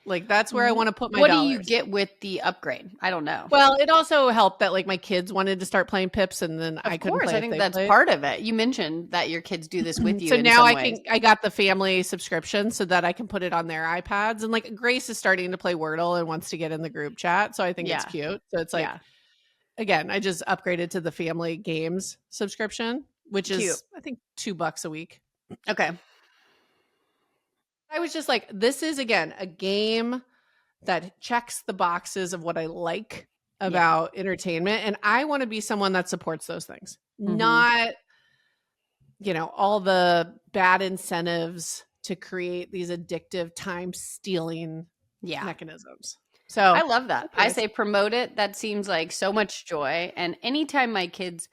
Like, that's where I want to put my What do you dollars. get with the upgrade? I don't know. Well, it also helped that like my kids wanted to start playing Pips and then I Of couldn't course, play I if think they that's played. part of it. You mentioned that your kids do this with you So in now some ways. I got the family subscription so that I can put it on their iPads. And like Grace is starting to play Wordle and wants to get in the group chat. So I think it's Yeah. cute. So it's like, Yeah. again, I just upgraded to the family games subscription, which Cute. is I think $2 a week. Okay. I was just like, this is again a game that checks the boxes of what I like about entertainment. And I want to be someone that supports those things, not, all the bad incentives to create these addictive time stealing mechanisms. So I love that. I anyways, say promote it. That seems like so much joy. And anytime my kids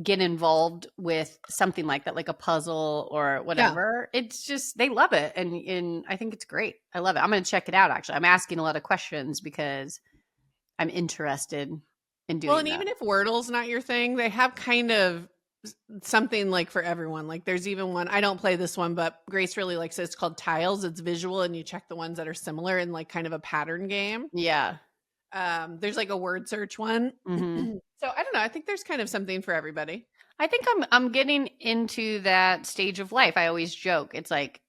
get involved with something like that, like a puzzle or whatever, it's just they love it. And I think it's great. I love it. I'm going to check it out, actually. I'm asking a lot of questions because I'm interested in doing well, and that. even if Wordle's not your thing, they have kind of something like for everyone. Like there's even one, I don't play this one, but Grace really likes it. It's called Tiles. It's visual and you check the ones that are similar in like kind of a pattern game. Yeah. There's like a word search one. Mm-hmm. So I don't know. I think there's kind of something for everybody. I think I'm getting into that stage of life. I always joke. It's like,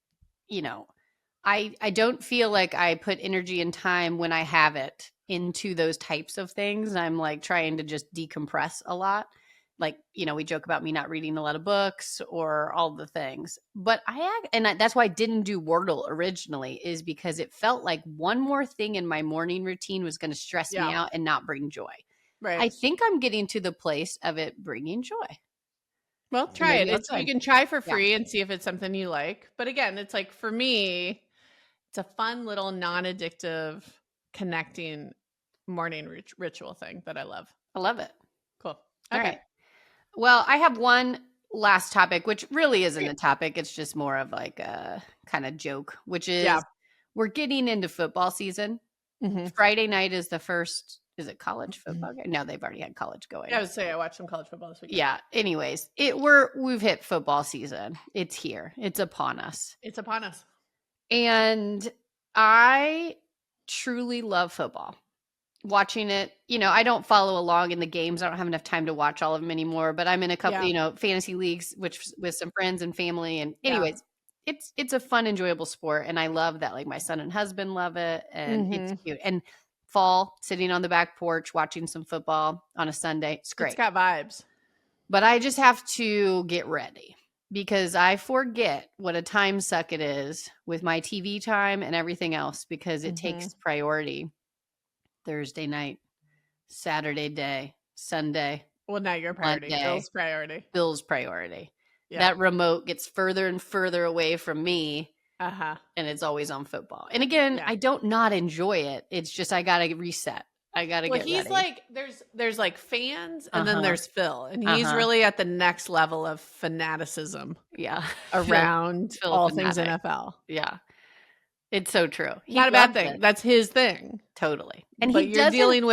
I don't feel like I put energy and time when I have it into those types of things. I'm like trying to just decompress a lot. Like, we joke about me not reading a lot of books or all the things. But that's why I didn't do Wordle originally, is because it felt like one more thing in my morning routine was going to stress me out and not bring joy. Right. I think I'm getting to the place of it bringing joy. Well, try it. You can try for free and see if it's something you like. But again, it's like for me, it's a fun little non-addictive connecting morning ritual thing that I love. I love it. Cool. Okay. All right. Well, I have one last topic, which really isn't a topic. It's just more of like a kind of joke, which is we're getting into football season. Mm-hmm. Friday night is the first. Is it college football? No, they've already had college going. Yeah, I would say I watched some college football this weekend. Yeah. Anyways, we've hit football season. It's here. It's upon us. It's upon us. And I truly love football. Watching it, I don't follow along in the games. I don't have enough time to watch all of them anymore, but I'm in a couple, fantasy leagues, which with some friends and family. And anyways, it's a fun, enjoyable sport. And I love that, like my son and husband love it. And it's cute. And fall, sitting on the back porch, watching some football on a Sunday. It's great. It's got vibes. But I just have to get ready because I forget what a time suck it is with my TV time and everything else, because it takes priority. Thursday night, Saturday day, Sunday. Well, not your priority. Monday, Bill's priority. Yeah. That remote gets further and further away from me. And it's always on football. And again, I don't not enjoy it. It's just I got to reset. I got to get ready. He's like, there's like fans and then there's Phil. And he's really at the next level of fanaticism. Yeah. Around all things NFL. Yeah. It's so true. Not a bad thing. That's his thing. Totally. And you're dealing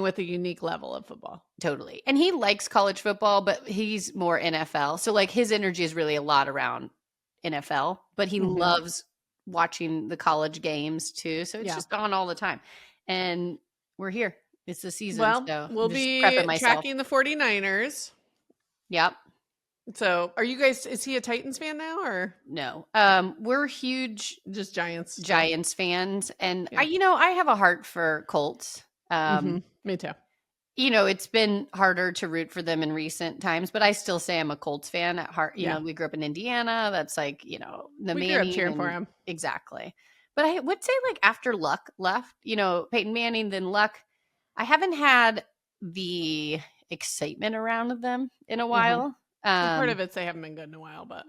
with a unique level of football. Totally. And he likes college football, but he's more NFL. So like his energy is really a lot around NFL, but he loves watching the college games too. So it's just on all the time. And we're here. It's the season. Well, so we'll be tracking the 49ers. Yep. So are you guys, is he a Titans fan now or? No. We're huge. Just Giants fans. And I have a heart for Colts. Me too. It's been harder to root for them in recent times, but I still say I'm a Colts fan at heart. You know, we grew up in Indiana. That's like, the we grew up cheering for him. Exactly. But I would say like after Luck left, Peyton Manning, then Luck, I haven't had the excitement around them in a while. Part of it's they haven't been good in a while, but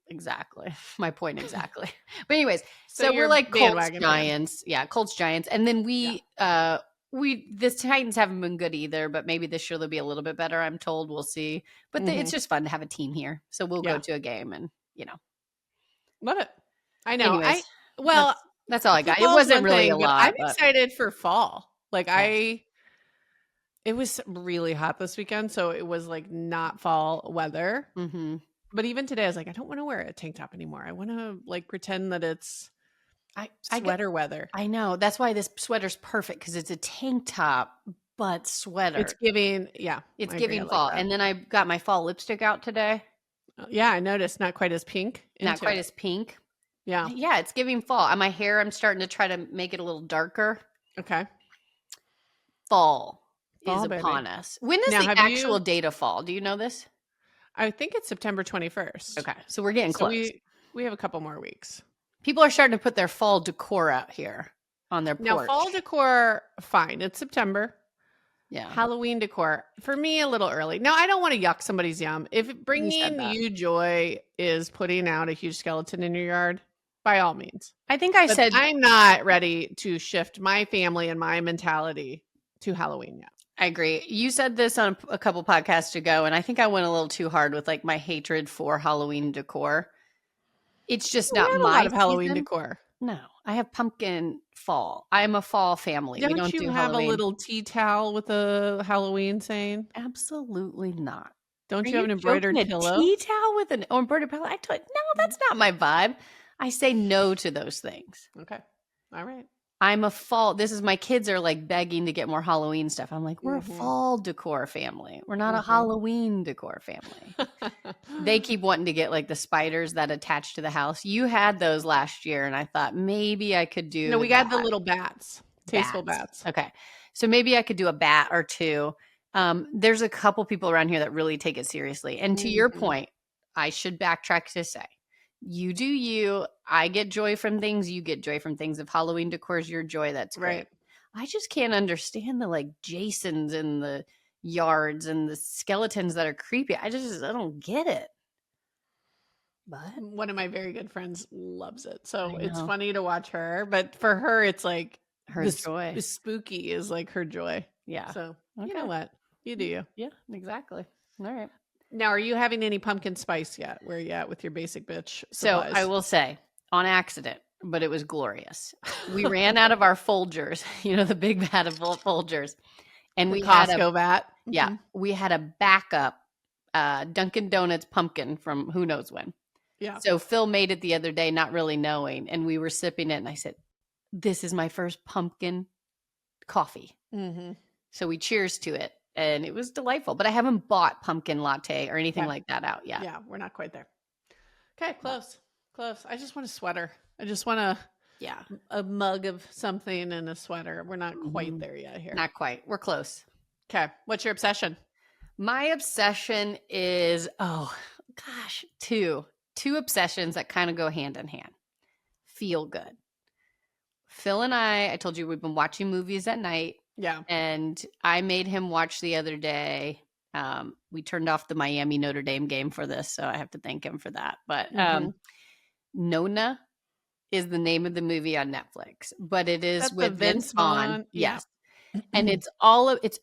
exactly. My point exactly. But anyways, so we're like Colts Giants. Yeah, Colts Giants. And then the Titans haven't been good either, but maybe this year they'll be a little bit better, I'm told. We'll see. But it's just fun to have a team here. So we'll go to a game and, Love it. I know. Anyways, Well, that's all I got. It football is wasn't one really a thing, but I'm lot, but excited for fall. Like yes. it was really hot this weekend, so it was like not fall weather. Mhm. But even today, I was like, I don't want to wear a tank top anymore. I want to like pretend that it's I get sweater weather. I know. That's why this sweater's perfect because it's a tank top, but It's sweater. giving, yeah, It's I agree. I giving like fall. that. And then I got my fall lipstick out today. Yeah, I noticed not quite as pink Not into quite it. as pink. Yeah. Yeah, it's giving fall. And my hair, I'm starting to try to make it a little darker. Okay. Fall is Fall, baby. upon us. When is Now, the have actual you? date of fall? Do you know this? I think it's September 21st. Okay, so we're getting So close. we have a couple more weeks. People are starting to put their fall decor out here on their Now, porch. fall decor, fine. It's September. Yeah, Halloween decor, for me, a little early. Now, I don't want to yuck somebody's yum. If you said bringing that. you joy is putting out a huge skeleton in your yard, by all means. I think I But said I'm not ready to shift my family and my mentality to Halloween yet. I agree. You said this on a couple podcasts ago, and I think I went a little too hard with like my hatred for Halloween decor. It's just We not have a lot my of Halloween season. decor. No, I have pumpkin fall. I'm a fall family. We Don't don't you do have a Halloween. little tea towel with a Halloween saying? Absolutely not. Don't Are you have you an joking? embroidered A pillow? tea towel with an embroidered pillow? I told no, that's not my vibe. I say no to those things. Okay. All right. I'm a fall. This is my kids are like begging to get more Halloween stuff. I'm like, we're a Mm-hmm. fall decor family. We're not a Mm-hmm. Halloween decor family. They keep wanting to get like the spiders that attach to the house. You had those last year, and I thought maybe I could No, do we got the that. little bats, tasteful Bats. bats. Okay. So maybe I could do a bat or two. There's a couple people around here that really take it seriously. And to your Mm-hmm. point, I should backtrack to say, you do you. I get joy from things. You get joy from things. If Halloween decor is your joy, that's great. Right. I just can't understand the like Jasons in the yards and the skeletons that are creepy. I don't get it. But One of my very good friends loves it. So I it's know funny to watch her, but for her, it's like her joy. the spooky is like her joy. Yeah. So you Okay. know what? You do you. Yeah, exactly. All right. Now, are you having any pumpkin spice yet? Where are you at with your basic bitch So supplies? I will say on accident, but it was glorious. We ran out of our Folgers, the big vat of Folgers. And The we had Costco vat. yeah, Mhm. we had a backup Dunkin' Donuts pumpkin from who knows when. Yeah. So Phil made it the other day, not really knowing, and we were sipping it, and I said, "This is my first pumpkin coffee." Mm-hmm. So we cheers to it, and it was delightful. But I haven't bought pumpkin latte or anything Okay. like that out yet. Yeah, we're not quite there. Okay, close. Close. I just want a sweater. I just want Yeah, a mug of something and a sweater. We're not quite Mhm. there yet here. Not quite. We're close. Okay. What's your obsession? My obsession is, oh gosh, two obsessions that kind of go hand in hand. Feel good. Phil and I told you we've been watching movies at night, Yeah. and I made him watch the other day. We turned off the Miami Notre Dame game for this, so I have to thank him for that. But Mhm. Nona is the name of the movie on Netflix, but it is That's the with Vince Vince Vaughn. Vaughn. Yeah. Yes. And it's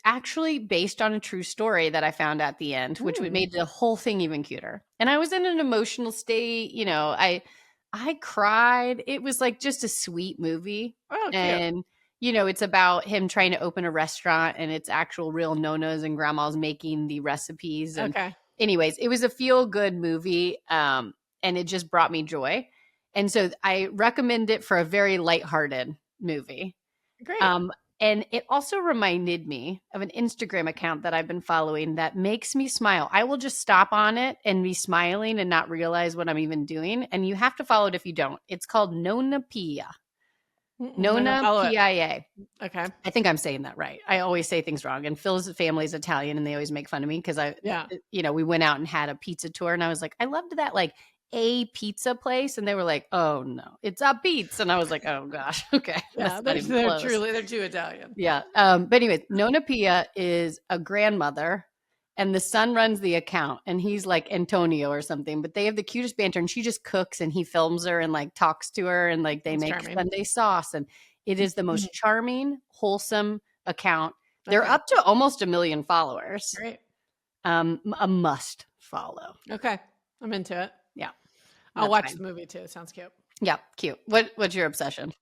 actually based on a true story that I found at the end, which made the whole thing even cuter. And I was in an emotional state, I cried. It was like just a sweet movie. Oh, cute. And it's about him trying to open a restaurant, and it's actual real nonas and grandmas making the recipes. And Okay. anyways, it was a feel good movie. And it just brought me joy. And so I recommend it for a very lighthearted movie. Great. And it also reminded me of an Instagram account that I've been following that makes me smile. I will just stop on it and be smiling and not realize what I'm even doing. And you have to follow it if you don't. It's called Nona Pia. Nona Pia. Okay. I think I'm saying that right. I always say things wrong. And Phil's family's Italian, and they always make fun of me because we went out and had a pizza tour, and I was like, I loved that a pizza place, and they were like, oh no, it's a pizza, and I was like, oh gosh, okay. Yeah, they're too Italian. Yeah. But anyways, Nona Pia is a grandmother, and the son runs the account, and he's like Antonio or something, but they have the cutest banter, and she just cooks, and he films her and talks to her, and they That's make charming. Sunday sauce, and it is the most charming, wholesome account. They're Okay. up to almost 1 million followers. Great. A must follow. Okay. I'm into it. Yeah. I'll watch fine. the movie too. Sounds cute. Yeah, cute. What's your obsession?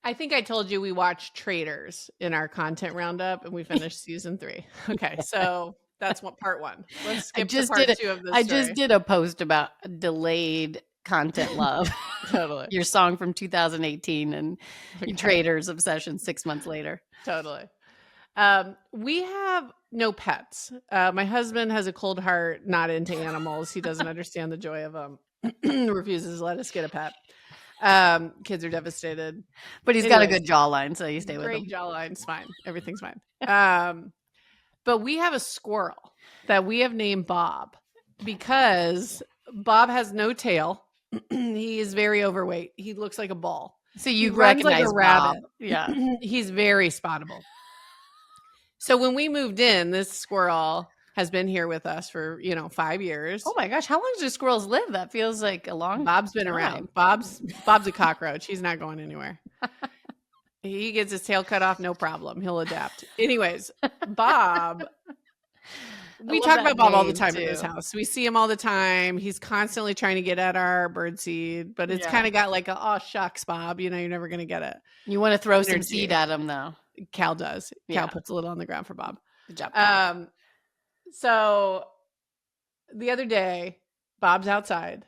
I think I told you we watched Traitors in our content roundup, and we finished season 3. Okay, so that's what part 1. Let's skip to part 2 of this I story. just did a post about delayed content love. Totally. Your song from 2018 and your Traitors obsession 6 months later. Totally. We have no pets. My husband has a cold heart, not into animals. He doesn't understand the joy of them. Refuses to let us get a pet. Kids are devastated. But he's got a good jawline, so you stay with him. Great jawline's fine. Everything's fine. But we have a squirrel that we have named Bob because Bob has no tail. He is very overweight. He looks like a ball. So you runs like a recognize rabbit. Bob. Yeah. He's very spottable. So when we moved in, this squirrel has been here with us for, 5 years. Oh my gosh, how long do squirrels live? That feels like a long Bob's been time. around. Bob's a cockroach. He's not going anywhere. He gets his tail cut off, no problem. He'll adapt. Anyways, Bob, we talk about Bob all the time in this house. We see him all the time. He's constantly trying to get at our birdseed, but it's kind of got like oh shucks, Bob, you're never going to get it. You want to throw some seed at him though. Cal does. Cal puts a little on the ground for Bob. Good job. So the other day, Bob's outside.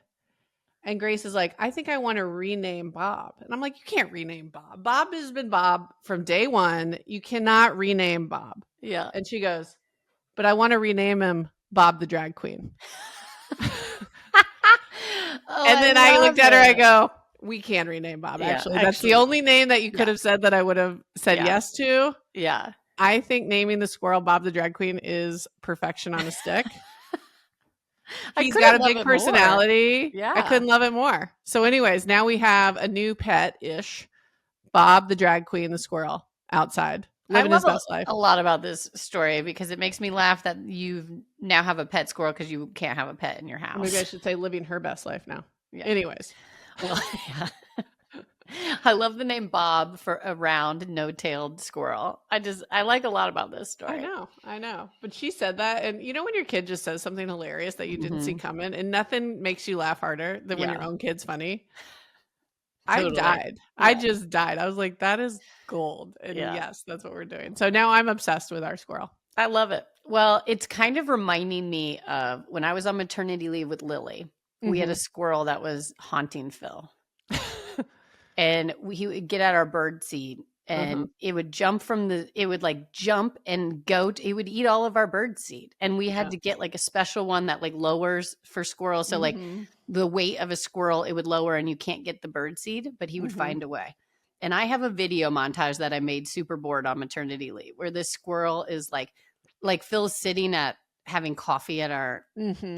And Grace is like, I think I want to rename Bob. And I'm like, you can't rename Bob. Bob has been Bob from day one. You cannot rename Bob. Yeah. And she goes, but I want to rename him Bob the Drag Queen. And then I looked at her, I go, we can rename Bob, actually. That's the only name that you could have said that I would have said yes to. Yeah. I think naming the squirrel Bob the Drag Queen is perfection on a stick. He's got a big personality. Yeah. I couldn't love it more. So anyways, now we have a new pet-ish, Bob the Drag Queen, the squirrel, outside, living his best life. A lot about this story because it makes me laugh that you now have a pet squirrel because you can't have a pet in your house. Maybe I should say living her best life now. Yeah. Anyways. Well, yeah. I love the name Bob for a round, no-tailed squirrel. I like a lot about this story. I know. But she said that, and when your kid just says something hilarious that you didn't see coming, and nothing makes you laugh harder than when your own kid's funny. Totally. I died. Yeah. I just died. I was like, that is gold. And yes, that's what we're doing. So now I'm obsessed with our squirrel. I love it. Well, it's kind of reminding me of when I was on maternity leave with Lily. We had a squirrel that was haunting Phil. And he would get at our bird seed and it would jump it would like jump and it would eat all of our bird seed. And we had to get like a special one that like lowers for squirrels. So like the weight of a squirrel, it would lower and you can't get the bird seed, but he would find a way. And I have a video montage that I made super bored on maternity leave where this squirrel is like Phil's sitting at having coffee at our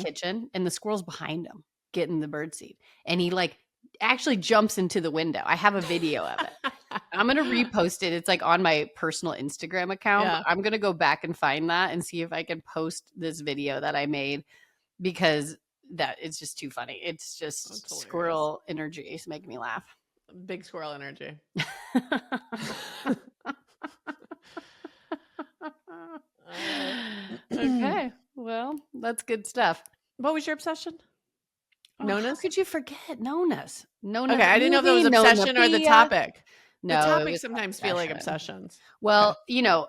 kitchen and the squirrel's behind him getting the bird seed. And he like actually jumps into the window. I have a video of it. I'm going to repost it. It's like on my personal Instagram account. Yeah. I'm going to go back and find that and see if I can post this video that I made because that it's just too funny. It's just squirrel energy. It's making me laugh. Big squirrel energy. Okay. Well, that's good stuff. What was your obsession? Nona's? How could you forget Nona's? Okay, I didn't know if that was obsession or the topic. No, the topics sometimes feel like obsessions. Well,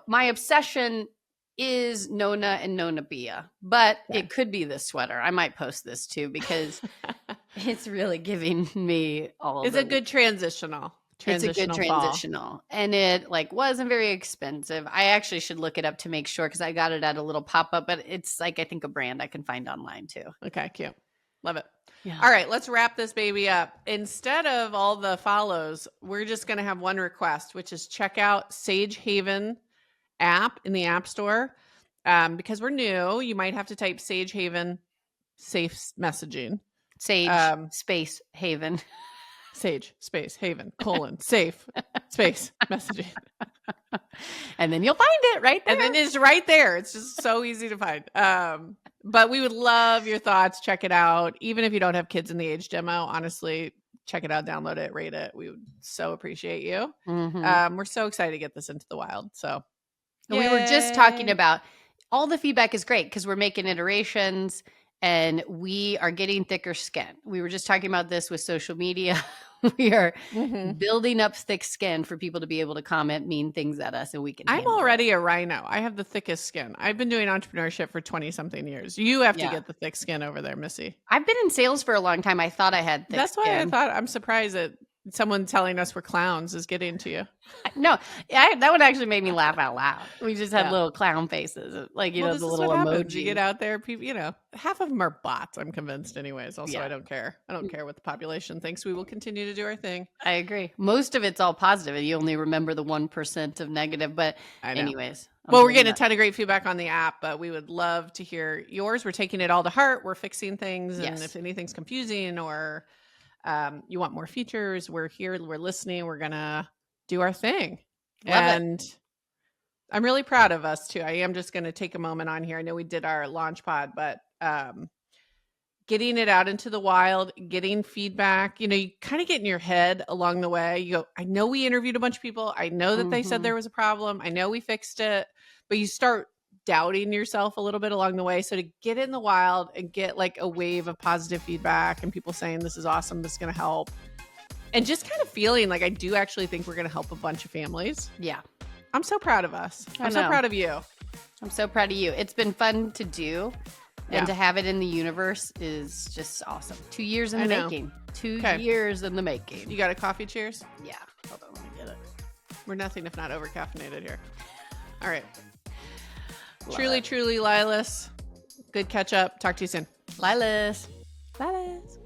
my obsession is Nona and Nona Bia, but it could be this sweater. I might post this too because it's really giving me all. It's a good transitional. It's a good transitional, and it wasn't very expensive. I actually should look it up to make sure because I got it at a little pop up, but it's I think a brand I can find online too. Okay, cute, love it. Yeah. All right, let's wrap this baby up. Instead of all the follows, we're just going to have one request, which is check out Sage Haven app in the App Store. Because we're new, you might have to type Sage Haven safe messaging. Sage space Haven. Sage space Haven safe space messaging. And then you'll find it right there. And then it's right there. It's just so easy to find. But we would love your thoughts. Check it out. Even if you don't have kids in the age demo, honestly, check it out, download it, rate it. We would so appreciate you. We're so excited to get this into the wild. So we were just talking about all the feedback is great because we're making iterations and we are getting thicker skin. We were just talking about this with social media. We are building up thick skin for people to be able to comment mean things at us, and we can I'm handle already it. a rhino. I have the thickest skin. I've been doing entrepreneurship for 20 something years. You have to Yeah. get the thick skin over there, Missy. I've been in sales for a long time. I thought I had thick That's why I skin. thought I'm surprised that someone telling us we're clowns is getting to you. No, that one actually made me laugh out loud. We just had Yeah. little clown faces, like, Well, the this is little what happens. You get emojis. out there, people, half of them are bots, I'm convinced anyways. Also, I Yeah. don't care. I don't care what the population thinks. We will continue to do our thing. I agree. Most of it's all positive, and you only remember the 1% of negative. But I know. anyways, Well, we're getting a ton of great feedback on the app, but we would love to hear yours. We're taking it all to heart. We're fixing things. And if anything's confusing or you want more features, we're here. We're listening. We're going to do our thing. Love it. I'm really proud of us too. I am just going to take a moment on here. I know we did our launch pod, but getting it out into the wild, getting feedback, you kind of get in your head along the way. You go, I know we interviewed a bunch of people. I know that they said there was a problem. I know we fixed it, but you start doubting yourself a little bit along the way. So to get in the wild and get like a wave of positive feedback and people saying this is awesome, this is going to help. And just kind of feeling like I do actually think we're going to help a bunch of families. Yeah. I'm so proud of us. I'm so proud of you. I'm so proud of you. It's been fun to do. And to have it in the universe is just awesome. 2 years in the making. 2 years in the making. You got a coffee cheers? Yeah. Hold on, let me get it. We're nothing if not over caffeinated here. All right. Truly, truly, Lilas. Good catch up. Talk to you soon. Lilas. Lilas.